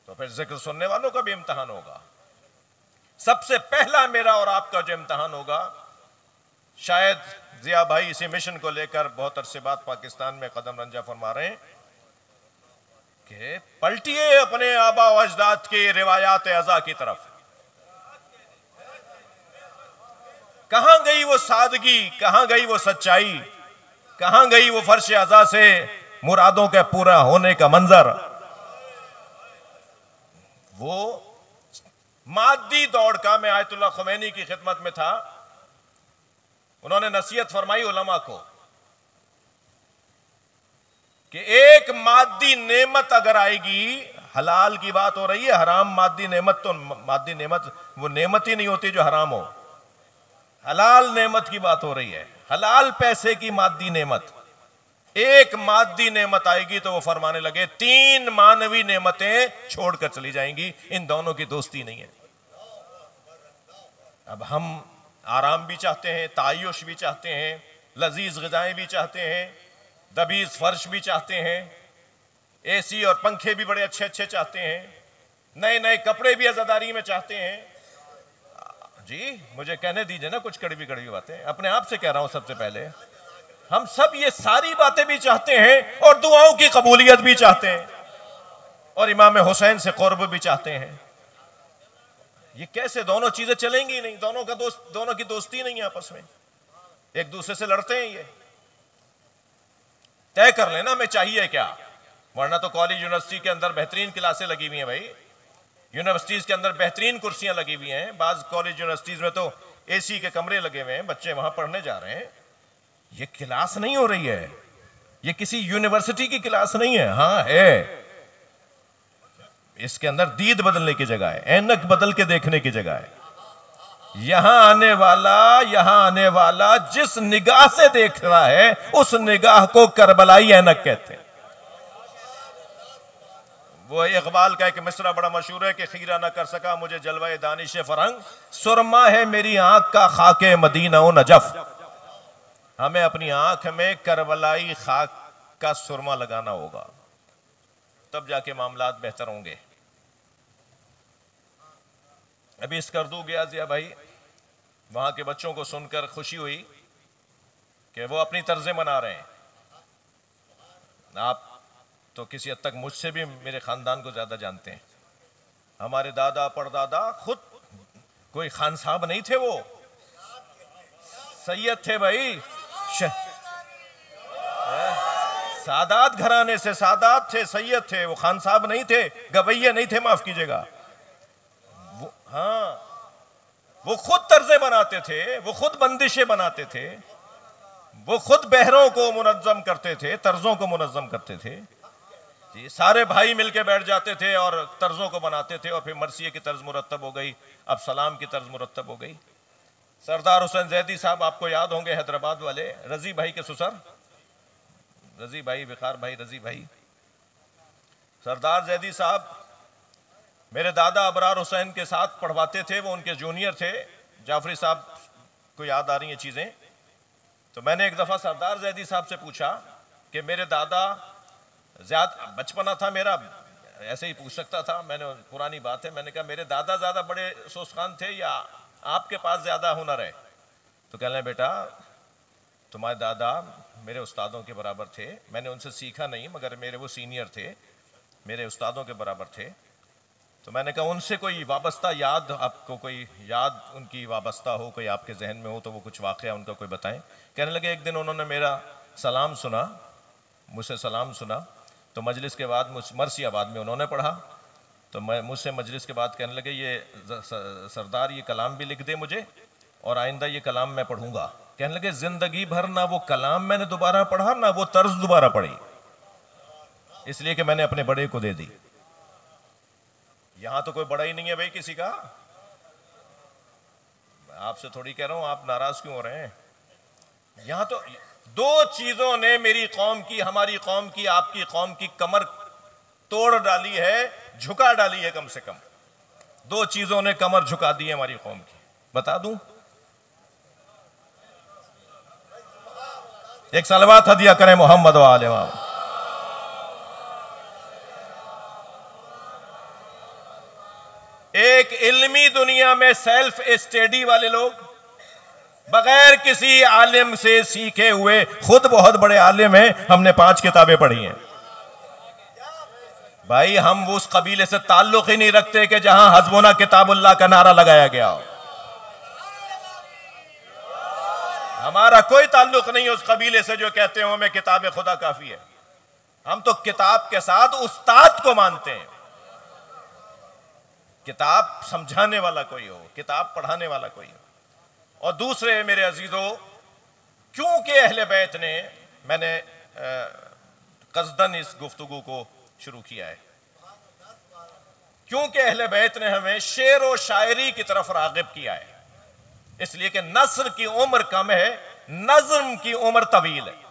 तो फिर जिक्र सुनने वालों का भी इम्तहान होगा। सबसे पहला मेरा और आपका जो इम्तहान होगा, शायद जिया भाई इसी मिशन को लेकर बहुत अरसे बाद पाकिस्तान में कदम रंजा फरमा रहे हैं कि पलटिए अपने आबा व अजदाद की रिवायात अज़ा की तरफ। कहां गई वो सादगी, कहां गई वो सच्चाई, कहां गई वो फर्श अज़ा से मुरादों के पूरा होने का मंजर। वो मादी दौड़ का, मैं आयतुल्लाह खुमैनी की खिदमत में था, उन्होंने नसीहत फरमाई उलमा को कि एक मादी नेमत अगर आएगी, हलाल की बात हो रही है, हराम मादी नेमत, तो मादी नेमत वो नेमत ही नहीं होती जो हराम हो, हलाल नेमत की बात हो रही है, हलाल पैसे की मादी नेमत। एक मादी नेमत आएगी तो वो फरमाने लगे 3 मानवी नेमतें छोड़कर चली जाएंगी, इन दोनों की दोस्ती नहीं है। अब हम आराम भी चाहते हैं, तायुश भी चाहते हैं, लजीज ग़िज़ाएं भी चाहते हैं, दबीज फर्श भी चाहते हैं, एसी और पंखे भी बड़े अच्छे अच्छे चाहते हैं, नए नए कपड़े भी अज़ादारी में चाहते हैं। जी मुझे कहने दीजिए ना कुछ कड़वी कड़वी बातें, अपने आप से कह रहा हूं। सबसे पहले हम सब ये सारी बातें भी चाहते हैं और दुआओं की कबूलियत भी चाहते हैं और इमाम हुसैन से क़ुर्ब भी चाहते हैं। ये कैसे दोनों चीजें चलेंगी नहीं, दोनों की दोस्ती नहीं है आपस में, एक दूसरे से लड़ते हैं। ये तय कर लेना हमें चाहिए क्या, वरना तो कॉलेज यूनिवर्सिटी के अंदर बेहतरीन क्लासें लगी हुई हैं भाई, यूनिवर्सिटीज के अंदर बेहतरीन कुर्सियां लगी हुई हैं, बाज कॉलेज यूनिवर्सिटीज में तो एसी के कमरे लगे हुए हैं, बच्चे वहां पढ़ने जा रहे हैं। ये क्लास नहीं हो रही है, ये किसी यूनिवर्सिटी की क्लास नहीं है। हाँ है, इसके अंदर दीद बदलने की जगह है, ऐनक बदल के देखने की जगह है। यहां आने वाला जिस निगाह से देख रहा है उस निगाह को करबलाई ऐनक कहते हैं। वो इकबाल का एक मिसरा बड़ा मशहूर है कि खीरा न कर सका मुझे जलवाए दानिश फरंग, सुरमा है मेरी आंख का खाके मदीना ओ नजफ। हमें अपनी आंख में करबलाई खाक का सुरमा लगाना होगा, तब जाके मामलात बेहतर होंगे। अभी स्कर्दू गया जिया भाई, वहां के बच्चों को सुनकर खुशी हुई कि वो अपनी तर्जें बना रहे हैं। आप तो किसी हद तक मुझसे भी मेरे खानदान को ज्यादा जानते हैं। हमारे दादा परदादा खुद कोई खान साहब नहीं थे, वो सैयद थे भाई, सादात घराने से सादात थे, सैयद थे, वो खान साहब नहीं थे, गवैये नहीं थे, माफ कीजिएगा। हाँ, वो खुद तर्जे बनाते थे, वो खुद बंदिशें बनाते थे, वो खुद बहरों को मुनज़्ज़म करते थे, तर्जों को मुनज़्ज़म करते थे। जी, सारे भाई मिलके बैठ जाते थे और तर्जों को बनाते थे, और फिर मरसिये की तर्ज मुरत्तब हो गई, अब सलाम की तर्ज मुरत्तब हो गई। सरदार हुसैन जैदी साहब आपको याद होंगे, हैदराबाद वाले, रजी भाई के ससुर, रजी भाई, विकार भाई, रजी भाई। सरदार जैदी साहब मेरे दादा अबरार हुसैन के साथ पढ़वाते थे, वो उनके जूनियर थे। जाफरी साहब को याद आ रही हैं चीज़ें। तो मैंने एक दफ़ा सरदार जैदी साहब से पूछा कि मेरे दादा, ज़्यादा बचपना था मेरा, ऐसे ही पूछ सकता था, मैंने पुरानी बात है, मैंने कहा मेरे दादा ज़्यादा बड़े सोचखान थे या आपके पास ज़्यादा हुनर है? तो कहने बेटा तुम्हारे दादा मेरे उस्तादों के बराबर थे, मैंने उनसे सीखा नहीं मगर मेरे वो सीनियर थे, मेरे उस्तादों के बराबर थे। तो मैंने कहा उनसे कोई वाबस्ता याद, आपको कोई याद उनकी वाबस्ता हो, कोई आपके जहन में हो तो वो कुछ वाक़या उनका कोई बताएं। कहने लगे एक दिन उन्होंने मेरा सलाम सुना, मुझसे सलाम सुना, तो मजलिस के बाद मरसियाबाद में उन्होंने पढ़ा, तो मैं मुझसे मजलिस के बाद कहने लगे ये सरदार ये कलाम भी लिख दे मुझे और आइंदा ये कलाम मैं पढ़ूंगा। कहने लगे ज़िंदगी भर ना वो कलाम मैंने दोबारा पढ़ा ना वो तर्ज दोबारा पढ़ी, इसलिए कि मैंने अपने बड़े को दे दी। यहां तो कोई बड़ा ही नहीं है भाई किसी का, आपसे थोड़ी कह रहा हूं, आप नाराज क्यों हो रहे हैं? यहां तो दो चीजों ने मेरी कौम की, हमारी कौम की, आपकी कौम की कमर तोड़ डाली है, झुका डाली है। कम से कम दो चीजों ने कमर झुका दी है हमारी कौम की, बता दूं? एक सलवात हदिया करें मोहम्मद वाले वहां। एक इल्मी दुनिया में सेल्फ स्टडी वाले लोग, बगैर किसी आलिम से सीखे हुए, खुद बहुत बड़े आलिम हैं, हमने 5 किताबें पढ़ी हैं। भाई हम उस कबीले से ताल्लुक ही नहीं रखते कि जहां हस्बुना किताबुल्लाह का नारा लगाया गया हो। हमारा कोई ताल्लुक नहीं उस कबीले से जो कहते हो हमें किताब खुदा काफी है। हम तो किताब के साथ उस्ताद को मानते हैं। किताब समझाने वाला कोई हो, किताब पढ़ाने वाला कोई हो। और दूसरे मेरे अजीजों, क्योंकि अहले बैत ने, मैंने कसदन इस गुफ्तगू को शुरू किया है, क्योंकि अहले बैत ने हमें शेर व शायरी की तरफ रागिब किया है, इसलिए कि नस्र की उम्र कम है, नज़्म की उम्र तवील है।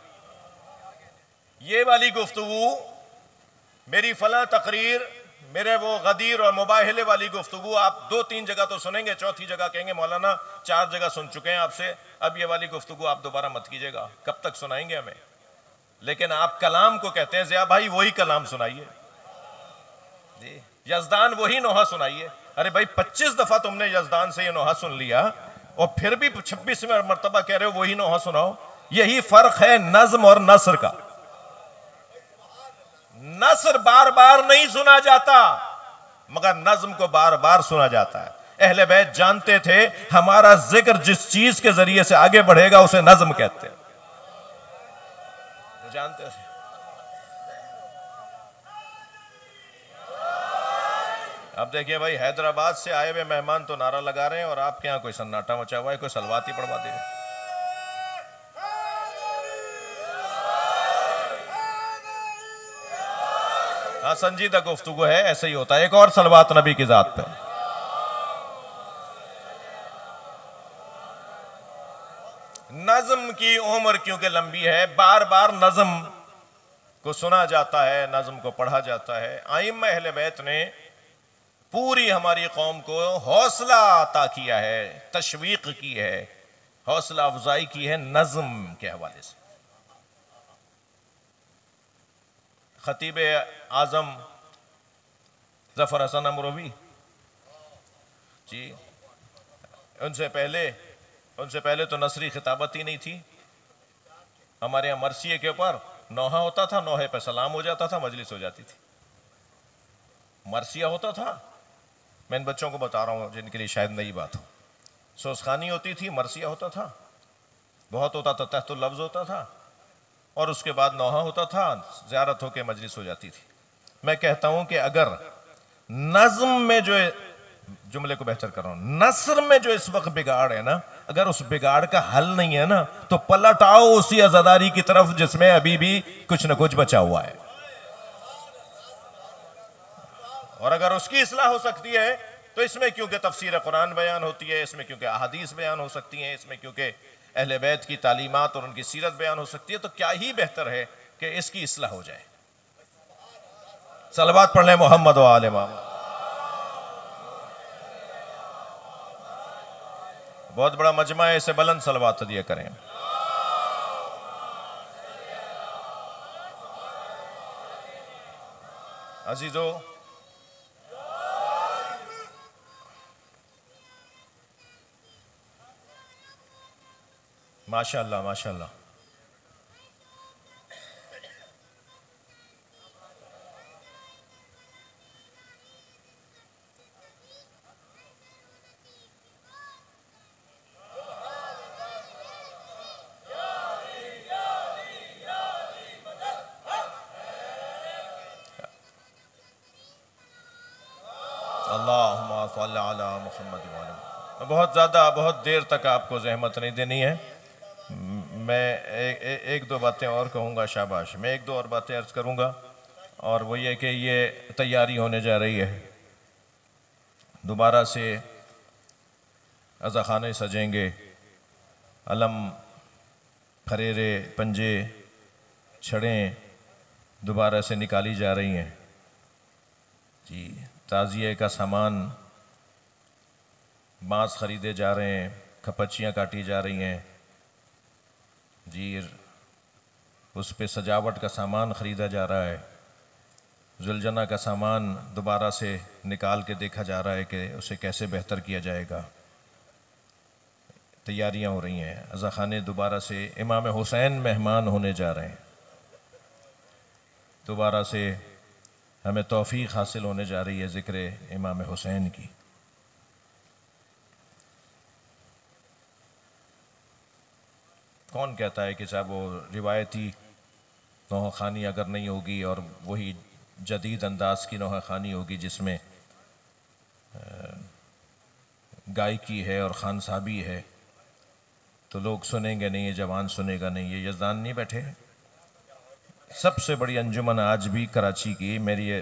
ये वाली गुफ्तगू, मेरी फला तकरीर, मेरे वो गदीर और मुबाहिले वाली गुफ्तगू आप 2-3 जगह तो सुनेंगे, चौथी जगह कहेंगे मौलाना 4 जगह सुन चुके हैं आपसे, अब ये वाली गुफ्तगू आप दोबारा मत कीजिएगा, कब तक सुनाएंगे हमें। लेकिन आप कलाम को कहते हैं ज़िया भाई वही कलाम सुनाइए जी, यज़दान वही नोहा सुनाइए। अरे भाई 25 दफा तुमने यज़दान से ये नोहा सुन लिया और फिर भी 26वें मरतबा कह रहे हो वही नोहा सुनाओ। यही फर्क है नज़्म और नस्र का। नस्र बार बार नहीं सुना जाता, मगर नज़्म को बार बार सुना जाता है। अहले बैत जानते थे हमारा जिक्र जिस चीज के जरिए से आगे बढ़ेगा उसे नज़्म कहते हैं, जानते थे। अब देखिए भाई, हैदराबाद से आए हुए मेहमान तो नारा लगा रहे हैं और आपके यहां कोई सन्नाटा मचा हुआ है, कोई सलवात ही पढ़वा दे। हाँ, संजीदा गुफ्तगू है, ऐसे ही होता है। एक और सलवात नबी की जात पे। नज़्म की उम्र क्योंकि लंबी है, बार बार नज़्म को सुना जाता है, नज़्म को पढ़ा जाता है। आइम्मा अहले बैत ने पूरी हमारी कौम को हौसला अता किया है, तशवीक की है, हौसला अफजाई की है नज़्म के हवाले से। खतीब आजम जफर हसन अमरोवी जी, उनसे पहले तो नसरी खिताबत ही नहीं थी। हमारे यहाँ मरसिए के ऊपर नौहा होता था, नौहे पे सलाम हो जाता था, मजलिस हो जाती थी। मरसिया होता था, मैं इन बच्चों को बता रहा हूँ जिनके लिए शायद नई बात हो। सोसखानी होती थी, मरसिया होता था, बहुत होता था, तहतुल लफ्ज़ होता था, और उसके बाद नौहा होता था, ज़ियारत होकर मजलिस हो जाती थी। मैं कहता हूँ कि अगर नज़्म में जो, जुमले को बेहतर कर रहा हूँ, नस्र में जो इस वक्त बिगाड़ है ना, अगर उस बिगाड़ का हल नहीं है ना, तो पलट आओ उसी आज़ादारी की तरफ जिसमें अभी भी कुछ न कुछ बचा हुआ है। और अगर उसकी इस्लाह हो सकती है तो इसमें क्योंकि तफसीर कुरान बयान होती है, इसमें क्योंकि अहादीस बयान हो सकती हैं, इसमें क्योंकि अहले बैत की तालीमात और उनकी सीरत बयान हो सकती है, तो क्या ही बेहतर है कि इसकी इस्लाह हो जाए। सलवात पढ़ लें मोहम्मद व आले मोहम्मद। बहुत बड़ा मजमा है, इसे बुलंद सलवात दिया करें। अजीजों, माशाअल्लाह माशाअल्लाह, अल्लाहुम्मा सल्ली अला मुहम्मद। बहुत ज़्यादा, बहुत देर तक आपको जहमत नहीं देनी है। मैं एक दो बातें और कहूँगा, शाबाश। मैं एक दो और बातें अर्ज़ करूँगा, और वो ये कि ये तैयारी होने जा रही है, दोबारा से अज़ाखाने सजेंगे, अलम, फरेरे, पंजे, छड़ें दोबारा से निकाली जा रही हैं जी। ताज़िए का सामान, बाँस ख़रीदे जा रहे हैं, खपच्चियाँ काटी जा रही हैं जी, उस पे सजावट का सामान ख़रीदा जा रहा है, जुलजना का सामान दोबारा से निकाल के देखा जा रहा है कि उसे कैसे बेहतर किया जाएगा। तैयारियां हो रही हैं। अज़ाखाने दोबारा से, इमाम हुसैन मेहमान होने जा रहे हैं, दोबारा से हमें तौफ़ीक़ हासिल होने जा रही है ज़िक्र इमाम हुसैन की। कौन कहता है कि साहब वो रिवायती नौहा खानी अगर नहीं होगी और वही जदीद अंदाज की नौहा खानी होगी जिसमें गायकी है और खानसाबी है तो लोग सुनेंगे नहीं, ये जवान सुनेगा नहीं। ये यज़दान नहीं बैठे। सबसे बड़ी अंजुमन आज भी कराची की मेरे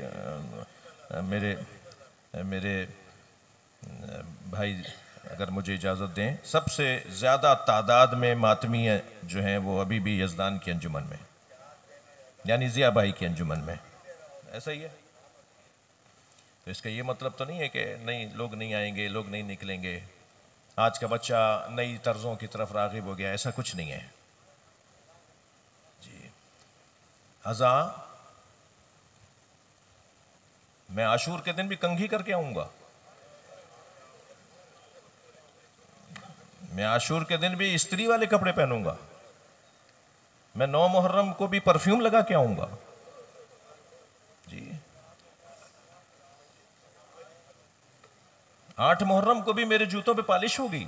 भाई अगर मुझे इजाज़त दें, सबसे ज़्यादा तादाद में मातमी जो हैं वो अभी भी यज़दान की अंजुमन में, यानी ज़िया भाई की अंजुमन में। ऐसा ही है। तो इसका ये मतलब तो नहीं है कि नहीं लोग नहीं आएंगे, लोग नहीं निकलेंगे, आज का बच्चा नई तर्जों की तरफ राग़िब हो गया, ऐसा कुछ नहीं है जी। अज़ा मैं आशूर के दिन भी कंघी करके आऊंगा, मैं आशूर के दिन भी इस्त्री वाले कपड़े पहनूंगा, मैं 9 मुहर्रम को भी परफ्यूम लगा के आऊंगा जी। 8 मुहर्रम को भी मेरे जूतों पे पॉलिश होगी।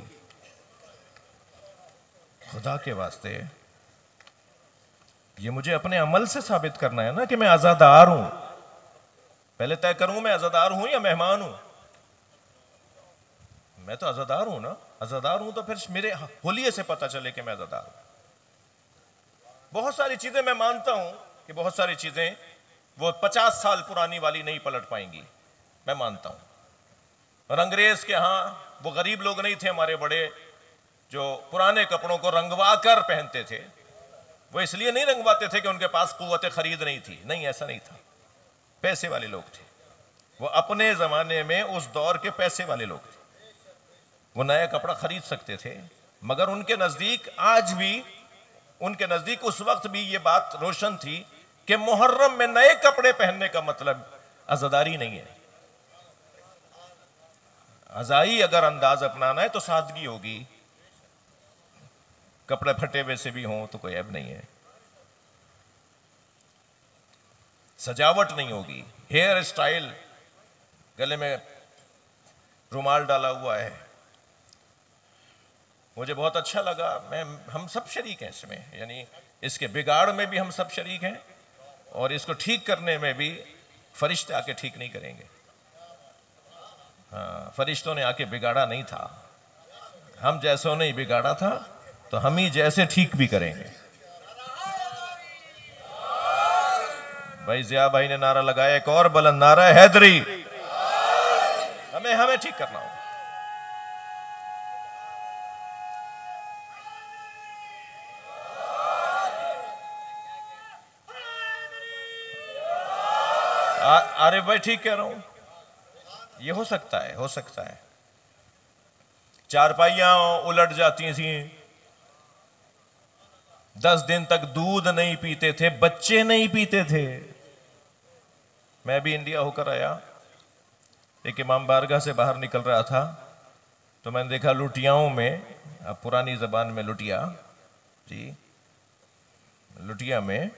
खुदा के वास्ते ये मुझे अपने अमल से साबित करना है ना कि मैं आजादार हूं। पहले तय करूं मैं आजादार हूं या मेहमान हूं। मैं तो आजादार हूं ना, आजादार हूं तो फिर मेरे होलिये से पता चले कि मैं आजादार हूं। बहुत सारी चीजें मैं मानता हूं कि बहुत सारी चीजें वो 50 साल पुरानी वाली नहीं पलट पाएंगी, मैं मानता हूं। और अंग्रेज के यहाँ वो गरीब लोग नहीं थे हमारे बड़े जो पुराने कपड़ों को रंगवा कर पहनते थे। वो इसलिए नहीं रंगवाते थे कि उनके पास कुव्वत खरीद नहीं थी, नहीं, ऐसा नहीं था। पैसे वाले लोग थे वो, अपने जमाने में उस दौर के पैसे वाले लोग थे, वो नया कपड़ा खरीद सकते थे। मगर उनके नजदीक आज भी, उनके नजदीक उस वक्त भी ये बात रोशन थी कि मुहर्रम में नए कपड़े पहनने का मतलब आजादारी नहीं है। अजाई अगर अंदाज अपनाना है तो सादगी होगी, कपड़े फटे हुए से भी हों तो कोई ऐब नहीं है, सजावट नहीं होगी, हेयर स्टाइल, गले में रुमाल डाला हुआ है। मुझे बहुत अच्छा लगा, हम सब शरीक हैं इसमें, यानी इसके बिगाड़ में भी हम सब शरीक हैं और इसको ठीक करने में भी फरिश्ते आके ठीक नहीं करेंगे। हाँ, फरिश्तों ने आके बिगाड़ा नहीं था, हम जैसों ने ही बिगाड़ा था, तो हम ही जैसे ठीक भी करेंगे। भाई ज़िया भाई ने नारा लगाया, एक और बुलंद नारा है, हैदरी। हमें ठीक करना होगा। अरे भाई ठीक कह रहा हूं, ये हो सकता है, हो सकता है। चारपाइयां उलट जाती थी, 10 दिन तक दूध नहीं पीते थे, बच्चे नहीं पीते थे। मैं भी इंडिया होकर आया, एक इमाम बारगाह से बाहर निकल रहा था तो मैंने देखा लुटियाओं में, अब पुरानी जबान में लुटिया जी, लुटिया में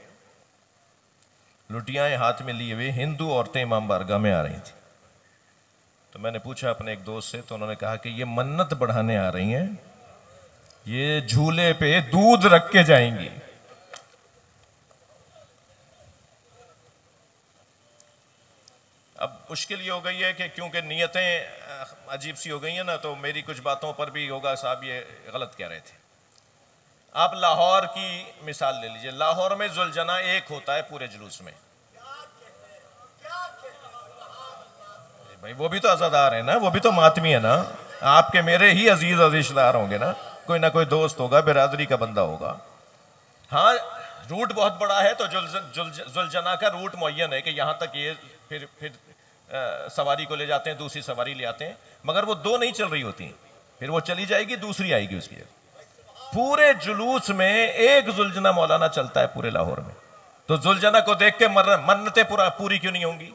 लुटियाएं हाथ में लिए हुए हिंदू औरतें इमाम बारगाह में आ रही थी। तो मैंने पूछा अपने एक दोस्त से, तो उन्होंने कहा कि ये मन्नत बढ़ाने आ रही हैं, ये झूले पे दूध रख के जाएंगी। अब मुश्किल ये हो गई है कि क्योंकि नीयतें अजीब सी हो गई हैं ना, तो मेरी कुछ बातों पर भी होगा साहब ये गलत कह रहे थे। आप लाहौर की मिसाल ले लीजिए, लाहौर में जुलजना एक होता है पूरे जुलूस में। भाई वो भी तो अज़ादार है ना, वो भी तो मातमी है ना, आपके मेरे ही अजीज रिश्तेदार होंगे ना कोई दोस्त होगा, बिरादरी का बंदा होगा। हाँ, रूट बहुत बड़ा है तो जुलजना का रूट मुअय्यन है कि यहाँ तक ये फिर सवारी को ले जाते हैं, दूसरी सवारी ले आते हैं, मगर वो 2 नहीं चल रही होती, फिर वो चली जाएगी, दूसरी आएगी उसकी। पूरे जुलूस में एक जुलजना मौलाना चलता है पूरे लाहौर में। तो जुलजना को देख के मन्नतें पूरी क्यों नहीं होंगी?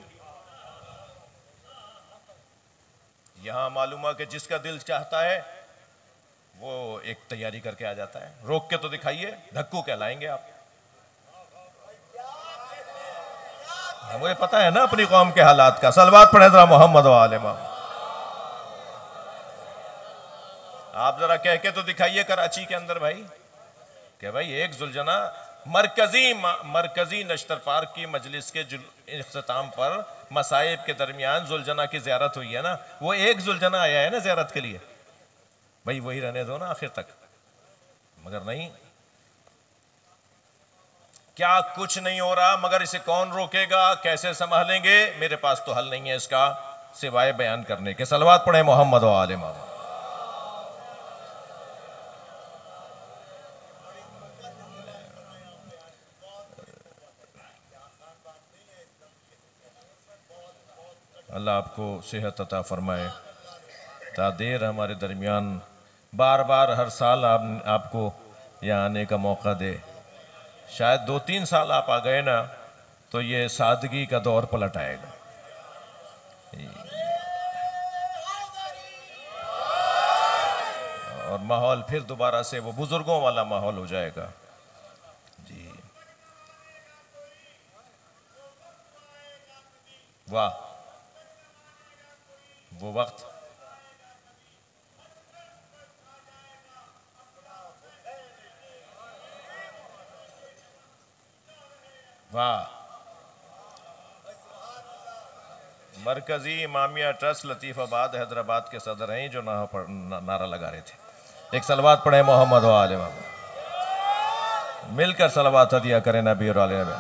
यहां मालूम है कि जिसका दिल चाहता है वो एक तैयारी करके आ जाता है। रोक के तो दिखाइए, धक्कू कहलाएंगे आप। मुझे पता है ना अपनी कौम के हालात का। सलवात पढ़े जरा मोहम्मद वाले मोहम्मद। आप जरा कह के तो दिखाइए कराची के अंदर भाई, कि भाई एक जुलजना मरकजी नश्तर पार्क की मजलिस के इख्तिताम पर मसाइब के दरमियान जुलजना की ज़ियारत हुई है ना, वो एक जुलजना आया है ना ज़ियारत के लिए, भाई वही रहने दो ना आखिर तक। मगर नहीं, क्या कुछ नहीं हो रहा, मगर इसे कौन रोकेगा, कैसे संभालेंगे? मेरे पास तो हल नहीं है इसका सिवाय बयान करने के। सलवात पढ़े मोहम्मद व आले मोहम्मद। अल्लाह आपको सेहत अता फरमाए, तादेर हमारे दरमियान बार बार हर साल आपको यहाँ आने का मौका दे। शायद 2-3 साल आप आ गए ना तो ये सादगी का दौर पलट आएगा। और माहौल फिर दोबारा से वो बुजुर्गों वाला माहौल हो जाएगा। जी वाह, वो वक्त वाह। मरकजी इमामिया ट्रस्ट लतीफ़ाबाद हैदराबाद के सदर हैं जो नारा लगा रहे थे। एक सलवात पढ़े मोहम्मद व आले मोहम्मद। मिलकर सलवात दिया करें नबी और आले नबी।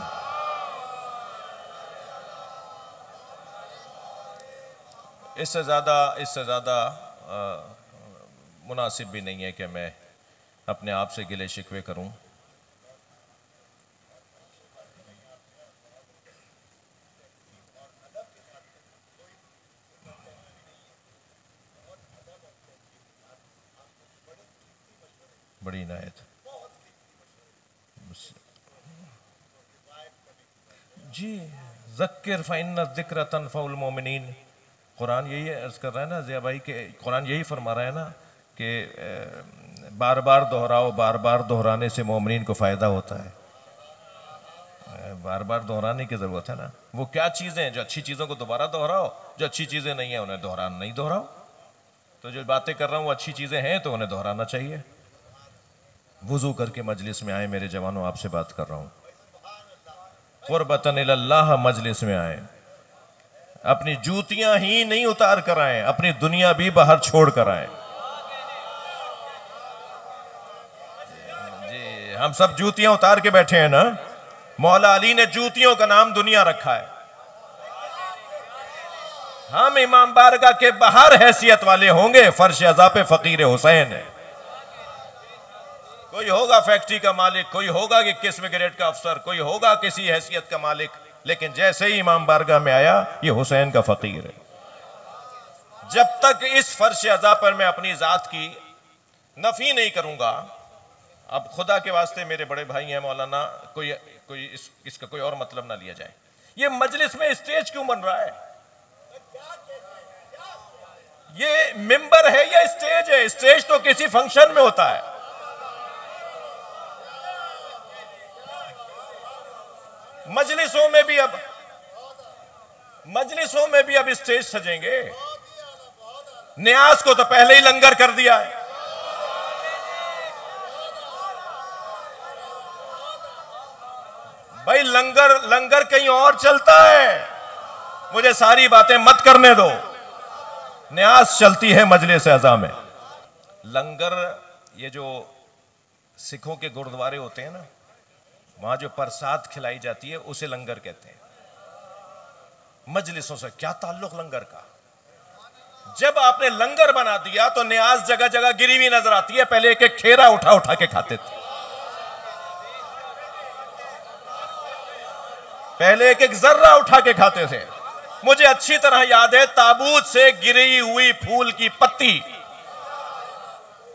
इससे ज़्यादा मुनासिब भी नहीं है कि मैं अपने आप से गिले शिकवे करूं। बड़ी इनायत जी। ज़क्किर फ़इन्न ज़िक्र तनफ़उल मोमिनीन, कुरान यही अर्ज़ कर रहा है ना ज़िया भाई के, कुरान यही फरमा रहा है ना कि बार बार दोहराओ, बार बार दोहराने से मोमिनीन को फ़ायदा होता है। बार बार दोहराने की ज़रूरत है ना। वो क्या चीज़ें हैं जो अच्छी चीज़ों को दोबारा दोहराओ, जो अच्छी चीज़ें नहीं हैं उन्हें दोहराना नहीं दोहराओ। तो जो बातें कर रहा हूँ वो अच्छी चीज़ें हैं तो उन्हें दोहराना चाहिए। वुज़ू करके मजलिस में आए मेरे जवानों, आपसे बात कर रहा हूँ। क़ुर्बतन इलल्लाह मजलिस में आए, अपनी जूतियां ही नहीं उतार कर आए, अपनी दुनिया भी बाहर छोड़ कर आए। जी हम सब जूतियां उतार के बैठे हैं ना। मौला अली ने जूतियों का नाम दुनिया रखा है। हम इमाम बारगाह के बाहर हैसियत वाले होंगे, फर्श अज़ा पे फ़कीर हुसैन है। कोई होगा फैक्ट्री का मालिक, कोई होगा कि किस्म ग्रेड का अफसर, कोई होगा किसी हैसियत का मालिक, लेकिन जैसे ही इमाम बारगाह में आया ये हुसैन का फकीर है। जब तक इस फर्श अज़ा पर मैं अपनी ज़ात की नफी नहीं करूंगा, अब खुदा के वास्ते मेरे बड़े भाई हैं मौलाना, कोई इसका कोई और मतलब ना लिया जाए। ये मजलिस में स्टेज क्यों बन रहा है? ये मिंबर है या स्टेज है? स्टेज तो किसी फंक्शन में होता है। मजलिसों में भी अब स्टेज सजेंगे। न्यास को तो पहले ही लंगर कर दिया है। भाई लंगर कहीं और चलता है, मुझे सारी बातें मत करने दो। न्यास चलती है मजलिस अज़ा में। लंगर, ये जो सिखों के गुरुद्वारे होते हैं ना, वहां जो प्रसाद खिलाई जाती है उसे लंगर कहते हैं। मजलिसों से क्या ताल्लुक लंगर का? जब आपने लंगर बना दिया तो न्याज जगह जगह गिरी हुई नजर आती है। पहले एक एक खेरा उठा उठा के खाते थे, पहले एक एक जर्रा उठा के खाते थे। मुझे अच्छी तरह याद है, ताबूत से गिरी हुई फूल की पत्ती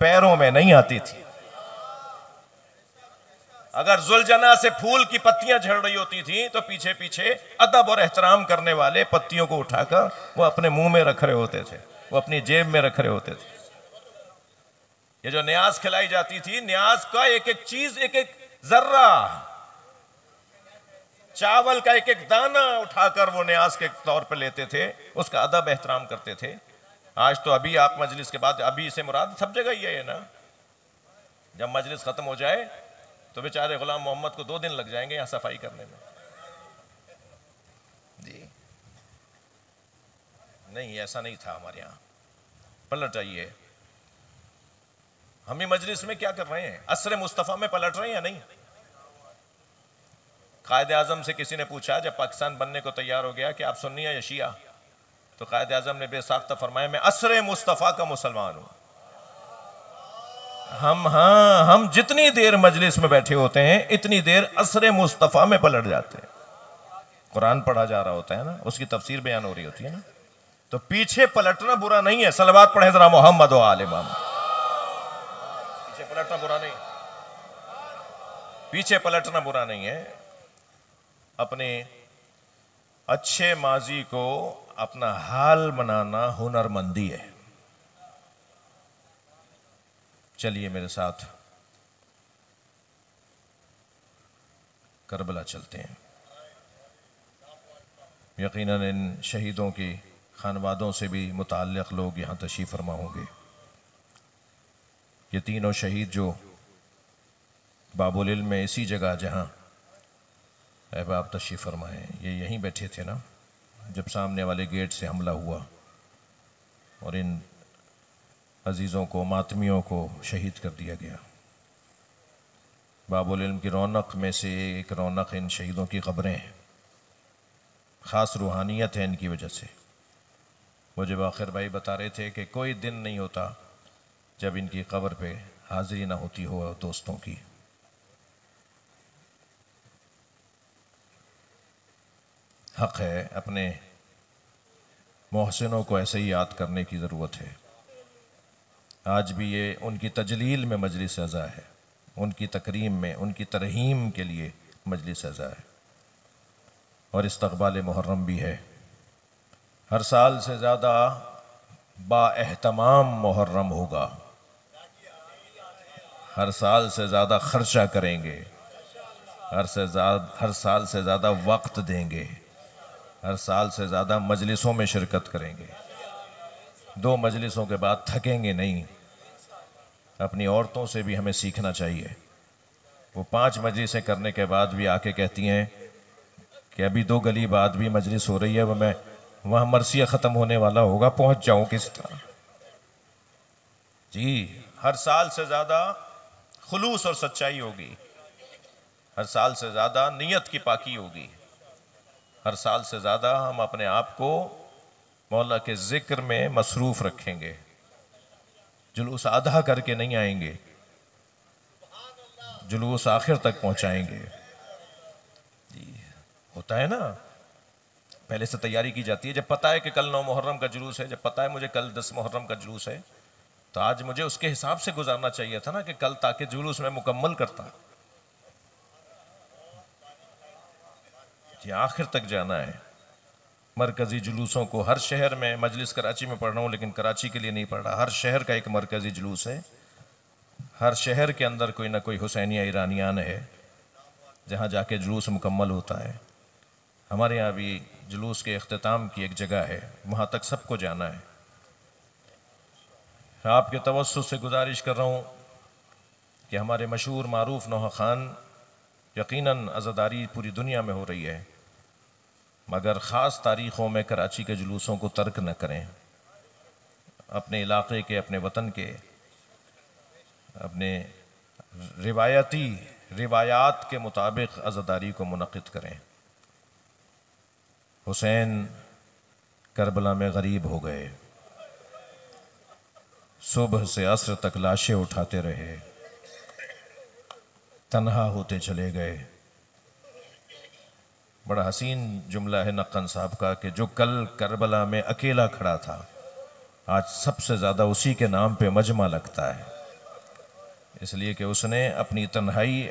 पैरों में नहीं आती थी। अगर जुलजना से फूल की पत्तियां झड़ रही होती थी तो पीछे पीछे अदब और एहतराम करने वाले पत्तियों को उठाकर वो अपने मुंह में रख रहे होते थे, वो अपनी जेब में रख रहे होते थे। ये जो न्याज खिलाई जाती थी, न्याज का एक एक चीज, एक एक जर्रा, चावल का एक एक दाना उठाकर वो न्याज के तौर पर लेते थे, उसका अदब एहतराम करते थे। आज तो अभी आप मजलिस के बाद, अभी से मुराद सब जगह ये है ना, जब मजलिस खत्म हो जाए तो बेचारे गुलाम मोहम्मद को 2 दिन लग जाएंगे यहाँ सफाई करने में। जी नहीं, ऐसा नहीं था हमारे यहाँ। पलट आइए, हम ही मजलिस में क्या कर रहे हैं? असरे मुस्तफ़ा में पलट रहे हैं या नहीं? कायद आजम से किसी ने पूछा जब पाकिस्तान बनने को तैयार हो गया कि आप सुन्नी या शिया, तो कायद आजम ने बेसाख्ता फरमाया मैं असरे मुस्तफ़ा का मुसलमान हूं। हम जितनी देर मजलिस में बैठे होते हैं इतनी देर असरे मुस्तफ़ा में पलट जाते हैं। कुरान पढ़ा जा रहा होता है ना, उसकी तफसीर बयान हो रही होती है ना, तो पीछे पलटना बुरा नहीं है। सलवात पढ़े जरा मोहम्मद व आले मोहम्मद। पीछे पलटना बुरा नहीं, पीछे पलटना बुरा नहीं है। अपने अच्छे माजी को अपना हाल बनाना हुनरमंदी है। चलिए मेरे साथ करबला चलते हैं। यकीनन इन शहीदों के खानवादों से भी मुताल्लिक़ लोग यहाँ तशरीफ़ फरमा होंगे। ये तीनों शहीद जो बाबुल इल्म में इसी जगह जहाँ अहबाब तशरीफ़ फरमाए, ये यहीं बैठे थे ना जब सामने वाले गेट से हमला हुआ और इन अजीज़ों को, मातमियों को शहीद कर दिया गया। बाबुल इल्म की रौनक में से एक रौनक इन शहीदों की क़ब्रें हैं। ख़ास रूहानियत है इनकी वजह से। मुझे बाखिर भाई बता रहे थे कि कोई दिन नहीं होता जब इनकी क़ब्र पे हाज़िरी ना होती हो दोस्तों की। हक़ है, अपने मोहसिनों को ऐसे ही याद करने की ज़रूरत है। आज भी ये उनकी तजलील में मजलिस अज़ा है, उनकी तकरीम में, उनकी तरहीम के लिए मजलिस अज़ा है और इस्तक़बाल मुहर्रम भी है। हर साल से ज़्यादा बाएहतमाम मुहर्रम होगा। हर साल से ज़्यादा खर्चा करेंगे, हर साल से ज़्यादा वक्त देंगे, हर साल से ज़्यादा मजलिसों में शिरकत करेंगे। 2 मजलिसों के बाद थकेंगे नहीं। अपनी औरतों से भी हमें सीखना चाहिए। वो 5 मजलिसें करने के बाद भी आके कहती हैं कि अभी 2 गली बाद भी मजलिस हो रही है, वह मैं वहाँ मरसिया ख़त्म होने वाला होगा, पहुँच जाऊँ किस तरह। जी, हर साल से ज़्यादा खुलूस और सच्चाई होगी, हर साल से ज़्यादा नीयत की पाकी होगी, हर साल से ज़्यादा हम अपने आप को मौला के ज़िक्र में मसरूफ़ रखेंगे। जुलूस आधा करके नहीं आएंगे, जुलूस आखिर तक पहुँचाएंगे। होता है ना, पहले से तैयारी की जाती है। जब पता है कि कल 9 मुहर्रम का जुलूस है, जब पता है मुझे कल 10 मुहर्रम का जुलूस है, तो आज मुझे उसके हिसाब से गुजारना चाहिए था ना कि कल ताकि जुलूस में मुकम्मल करता। ये आखिर तक जाना है। मरकज़ी जुलूसों को हर शहर में, मजलिस कराची में पढ़ रहा हूँ लेकिन कराची के लिए नहीं पढ़ रहा, हर शहर का एक मरकज़ी जुलूस है। हर शहर के अंदर कोई ना कोई हुसैनिया ईरानियान है जहाँ जाके जुलूस मुकम्मल होता है। हमारे यहाँ भी जुलूस के इख्तिताम की एक जगह है, वहाँ तक सबको जाना है। आपके तवस्सुस से गुजारिश कर रहा हूँ कि हमारे मशहूर मारूफ नौहा खान, यकीनन अज़ादारी पूरी दुनिया में हो रही है, मगर ख़ास तारीख़ों में कराची के जुलूसों को तर्क न करें। अपने इलाक़े के, अपने वतन के, अपने रिवायात के मुताबिक अज़ादारी को मुनक़िद करें। हुसैन करबला में गरीब हो गए, सुबह से असर तक लाशें उठाते रहे, तन्हा होते चले गए। बड़ा हसीन जुमला है नक्कन साहब का कि जो कल करबला में अकेला खड़ा था, आज सबसे ज़्यादा उसी के नाम पे मजमा लगता है। इसलिए कि उसने अपनी तन्हाई,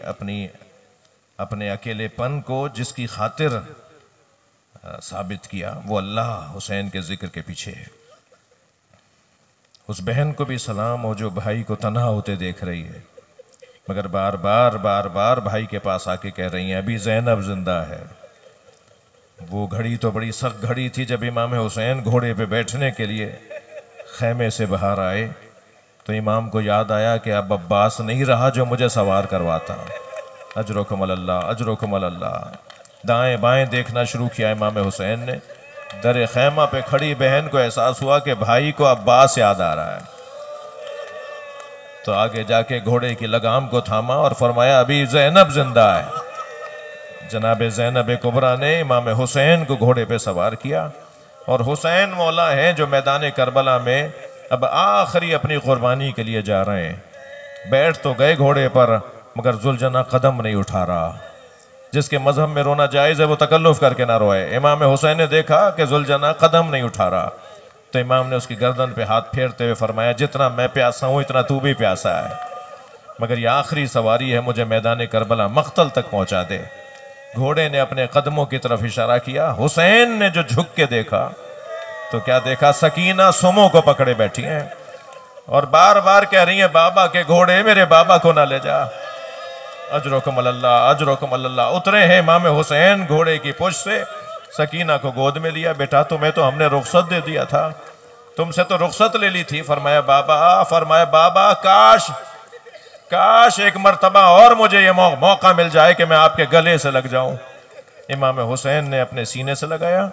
अपने अकेलेपन को जिसकी खातिर साबित किया, वो अल्लाह हुसैन के ज़िक्र के पीछे है। उस बहन को भी सलाम हो जो भाई को तन्हा होते देख रही है, मगर बार बार भाई के पास आके कह रही हैं अभी ज़ैनब जिंदा है। वो घड़ी तो बड़ी सख्त घड़ी थी जब इमाम हुसैन घोड़े पे बैठने के लिए खैमे से बाहर आए, तो इमाम को याद आया कि अब अब्बास नहीं रहा जो मुझे सवार करवाता। अजरुकुम अल्लाह, अजरुकुम अल्लाह। दाएं बाएं देखना शुरू किया इमाम हुसैन ने। दर खैमा पे खड़ी बहन को एहसास हुआ कि भाई को अब्बास याद आ रहा है, तो आगे जाके घोड़े की लगाम को थामा और फरमाया अभी ज़ैनब जिंदा है। जनाब ज़ैनब कुबरा ने इमाम हुसैन को घोड़े पे सवार किया और हुसैन मौला हैं जो मैदान करबला में अब आखिरी अपनी कुर्बानी के लिए जा रहे हैं। बैठ तो गए घोड़े पर मगर जुलजना कदम नहीं उठा रहा। जिसके मजहब में रोना जायज़ है वो तकल्लुफ करके ना रोए। इमाम हुसैन ने देखा कि जुलजना कदम नहीं उठा रहा, तो इमाम ने उसकी गर्दन पे हाथ फेरते हुए फरमाया जितना मैं प्यासा हूँ इतना तू भी प्यासा है, मगर ये आखिरी सवारी है, मुझे मैदान करबला मख्तल तक पहुँचा दे। घोड़े ने अपने कदमों की तरफ इशारा किया। हुसैन ने जो झुक के देखा तो क्या देखा, सकीना सुमो को पकड़े बैठी हैं और बार बार कह रही हैं बाबा के घोड़े मेरे बाबा को ना ले जा। अजरुकुम अल्लाह, अजरुकुम अल्लाह। उतरे हैं इमाम हुसैन घोड़े की पुश से, सकीना को गोद में लिया। बेटा तुम्हें तो हमने रुखसत दे दिया था, तुमसे तो रुखसत ले ली थी। फरमाया बाबा काश काश एक मर्तबा और मुझे ये मौका मिल जाए कि मैं आपके गले से लग जाऊं। इमाम हुसैन ने अपने सीने से लगाया।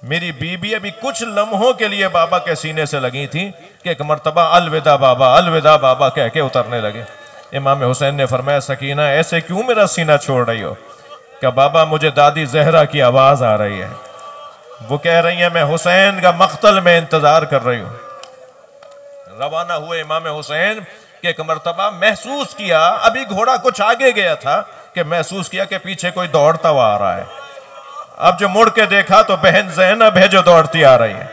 मेरी बीबी अभी कुछ लम्हों के लिए बाबा के सीने से लगी थी कि एक मर्तबा अलविदा बाबा कह के उतरने लगे। इमाम हुसैन ने फरमाया सकीना ऐसे क्यों मेरा सीना छोड़ रही हो? क्या बाबा मुझे दादी जहरा की आवाज आ रही है, वो कह रही है मैं हुसैन का मख्तल में इंतजार कर रही हूँ। रवाना हुए इमाम हुसैन कि एक मर्तबा महसूस किया, अभी घोड़ा कुछ आगे गया था कि महसूस किया कि पीछे कोई दौड़ता हुआ आ रहा है। अब जो मुड़ के देखा तो बहन ज़ैनब है जो दौड़ती आ रही है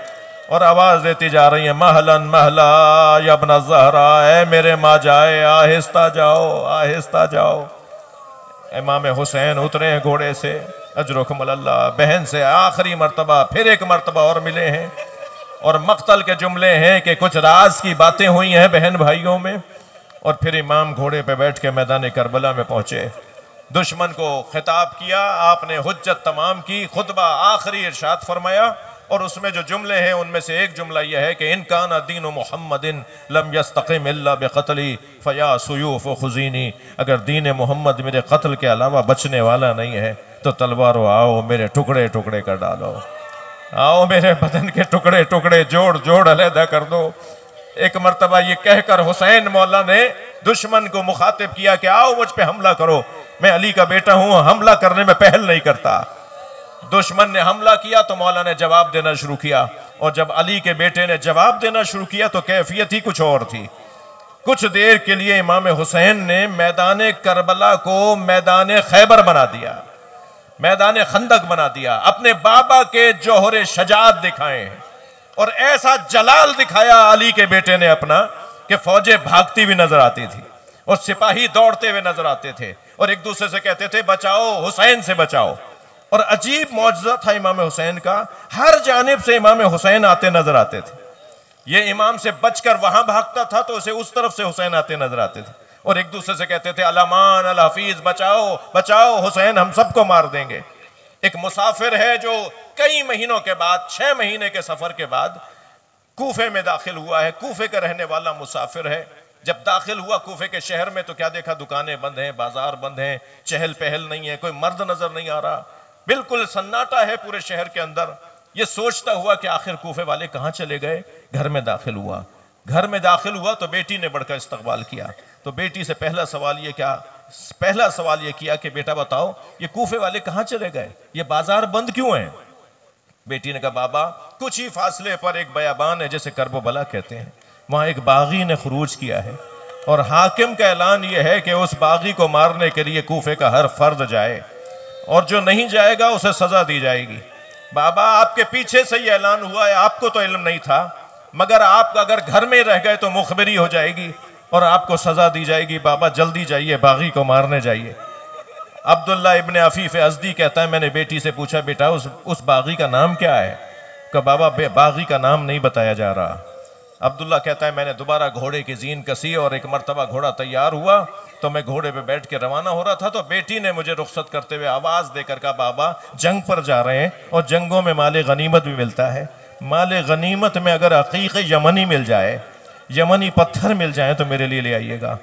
और आवाज देती जा रही है महलन महला या इब्न ज़हरा, ऐ मेरे माँ जाए आहिस्ता जाओ आहिस्ता जाओ। इमाम हुसैन उतरे हैं घोड़े से। अजरुकुम अल्लाह। बहन से आखिरी मर्तबा फिर एक मर्तबा और मिले हैं और मख्तल के जुमले हैं कि कुछ राज की बातें हुई हैं बहन भाइयों में। और फिर इमाम घोड़े पे बैठ के मैदान करबला में पहुंचे। दुश्मन को खिताब किया, आपने हुज्जत तमाम की, खुतबा आखिरी इरशाद फरमाया और उसमें जो जुमले हैं उनमें से एक जुमला यह है कि इन कान दीन मुहम्मदिन लम यस्तक़िम इल्ला बिक़त्ली फया सुयूफ खुज़ीनी। अगर दीन मोहम्मद मेरे कत्ल के अलावा बचने वाला नहीं है तो तलवारों आओ मेरे टुकड़े टुकड़े कर डालो, आओ मेरे बदन के टुकड़े टुकड़े जोड़ जोड़ अलहदा कर दो। एक मर्तबा ये कहकर हुसैन मौला ने दुश्मन को मुखातिब किया कि आओ मुझ पे हमला करो, मैं अली का बेटा हूं, हमला करने में पहल नहीं करता। दुश्मन ने हमला किया तो मौला ने जवाब देना शुरू किया और जब अली के बेटे ने जवाब देना शुरू किया तो कैफियत ही कुछ और थी। कुछ देर के लिए इमाम हुसैन ने मैदान करबला को मैदान खैबर बना दिया, मैदान खंदक बना दिया। अपने बाबा के जौहरे शजात दिखाए और ऐसा जलाल दिखाया अली के बेटे ने अपना कि फौजें भागती हुई नजर आती थी और सिपाही दौड़ते हुए नजर आते थे और एक दूसरे से कहते थे बचाओ हुसैन से बचाओ। और अजीब मौजज़ा था इमाम हुसैन का, हर जानिब से इमाम हुसैन आते नजर आते थे। ये इमाम से बचकर वहां भागता था तो उसे उस तरफ से हुसैन आते नजर आते थे और एक दूसरे से कहते थे अलामान अल हफीज, बचाओ बचाओ हुसैन हम सबको मार देंगे। एक मुसाफिर है जो कई महीनों के बाद, 6 महीने के सफर के बाद कूफे में दाखिल हुआ है। कूफे का रहने वाला मुसाफिर है। जब दाखिल हुआ कूफे के शहर में तो क्या देखा, दुकानें बंद हैं, बाजार बंद हैं, चहल पहल नहीं है, कोई मर्द नजर नहीं आ रहा, बिल्कुल सन्नाटा है पूरे शहर के अंदर। ये सोचता हुआ कि आखिर कूफे वाले कहाँ चले गए। घर में दाखिल हुआ। घर में दाखिल हुआ तो बेटी ने बढ़कर इस्तकबाल किया। तो बेटी से पहला सवाल ये किया कि बेटा बताओ ये कूफे वाले कहाँ चले गए, ये बाजार बंद क्यों हैं? बेटी ने कहा बाबा कुछ ही फासले पर एक बयाबान है जैसे करबला कहते हैं, वहां एक बागी ने खरूज किया है और हाकिम का ऐलान यह है कि उस बागी को मारने के लिए कूफे का हर फर्द जाए और जो नहीं जाएगा उसे सजा दी जाएगी। बाबा आपके पीछे से ये ऐलान हुआ है, आपको तो इल्म नहीं था, मगर आप अगर घर में रह गए तो मुखबिरी हो जाएगी और आपको सजा दी जाएगी। बाबा जल्दी जाइए, बागी को मारने जाइए। अब्दुल्ला इब्न अफीफ अज़दी कहता है मैंने बेटी से पूछा बेटा उस बागी का नाम क्या है? कि बाबा बागी का नाम नहीं बताया जा रहा। अब्दुल्ला कहता है मैंने दोबारा घोड़े की जीन कसी और एक मर्तबा घोड़ा तैयार हुआ तो मैं घोड़े पे बैठ के रवाना हो रहा था तो बेटी ने मुझे रुखसत करते हुए आवाज देकर कहा बाबा जंग पर जा रहे हैं और जंगों में माले गनीमत भी मिलता है, माले गनीमत में अगर अकीक़ यमनी मिल जाए, यमनी पत्थर मिल जाए तो मेरे लिए ले आइएगा।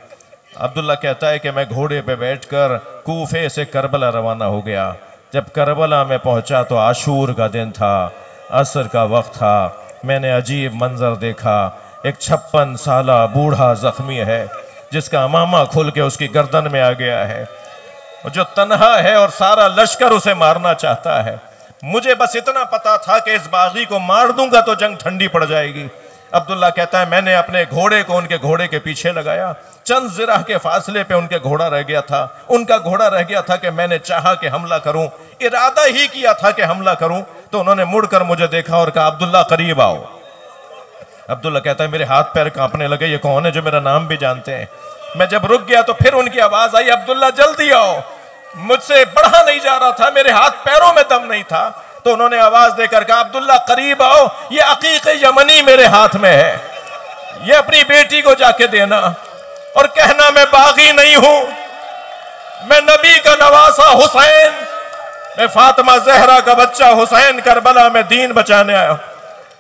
अब्दुल्ला कहता है कि मैं घोड़े पे बैठकर कूफे से करबला रवाना हो गया। जब करबला में पहुंचा तो आशूर का दिन था, असर का वक्त था। मैंने अजीब मंजर देखा। एक 56 साला बूढ़ा जख्मी है जिसका अमामा खुल के उसकी गर्दन में आ गया है, जो तन्हा है और सारा लश्कर उसे मारना चाहता है। मुझे बस इतना पता था कि इस बागी को मार दूंगा तो जंग ठंडी पड़ जाएगी। अब्दुल्ला कहता है मैंने अपने घोड़े को उनके घोड़े के पीछे लगाया। चंद जिराह के फासले पे उनके घोड़ा रह गया था, उनका घोड़ा रह गया था कि मैंने चाहा कि हमला करूं, इरादा ही किया था कि हमला करूं, तो उन्होंने मुड़कर मुझे देखा और कहा अब्दुल्ला करीब आओ। अब्दुल्ला कहता है मेरे हाथ पैर कांपने लगे, ये कौन है जो मेरा नाम भी जानते हैं। मैं जब रुक गया तो फिर उनकी आवाज आई अब्दुल्ला जल्दी आओ। मुझसे बढ़ा नहीं जा रहा था, मेरे हाथ पैरों में दम नहीं था, तो उन्होंने आवाज देकर कहा अब्दुल्ला करीब आओ, ये अकीक यमनी मेरे हाथ में है, ये अपनी बेटी को जाके देना और कहना मैं बागी नहीं हूं, मैं नबी का नवासा हुसैन, मैं फातिमा जहरा का बच्चा हुसैन करबला में दीन बचाने आया।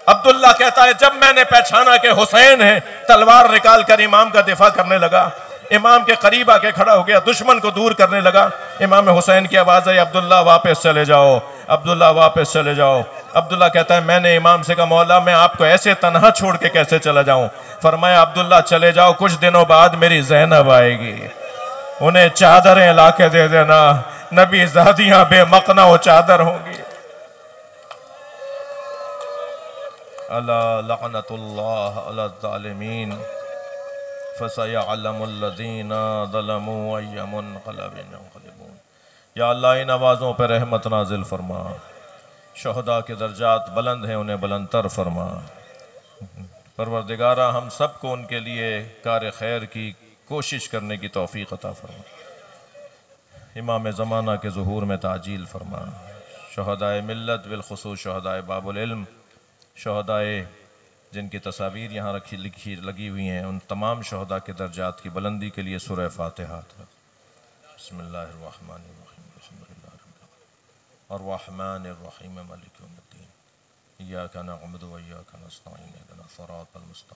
अब्दुल्ला कहता है जब मैंने पहचाना कि हुसैन है, तलवार निकाल कर इमाम का दिफा करने लगा। इमाम के करीब आके खड़ा हो गया, दुश्मन को दूर करने लगा। इमाम हुसैन की आवाज आई अब्दुल्ला वापस चले जाओ, अब्दुल्ला वापस चले जाओ। अब्दुल्ला कहता है मैंने इमाम से कहा मौला मैं आपको ऐसे तन्हा छोड़ के कैसे चला जाऊं। फरमाया अब्दुल्ला चले जाओ, कुछ दिनों बाद मेरी ज़ैनब आएगी, उन्हें चादरें ला के दे देना, नबी ज़ादियां बेमकना वो चादर होंगी। अला लअनतुल्लाह अला ज़ालिमीन फसयअलमुल्लज़ीना ज़लमू अय्य मुनक़लबिन यन्क़लिबून। या अल्लाह इन आवाज़ों पर रहमत नाजिल फरमा, शहदा के दर्जात बुलंद हैं उन्हें बुलंदतर फरमा। परवरदिगारा हम सबको उनके लिए कार खैर की कोशिश करने की तौफीक अता फरमा। इमाम ज़माना के ज़ुहूर में ताजील फरमा। शहदाए मिल्लत बिलखुसूस शहदाए बाबुल इल्म, शहदाए जिनकी तस्वीर यहाँ रखी लिखी लगी हुई हैं, उन तमाम शहदा के दर्जात की बुलंदी के लिए सूरह फातिहा। बिस्मिल्लाहिर्रहमानिर्रहीम अर्रहमानिर्रहीम मालिक यौमिद्दीन इय्याका नअबुदु व इय्याका नस्तईन इहदिना सिरातल मुस्तक़ीम।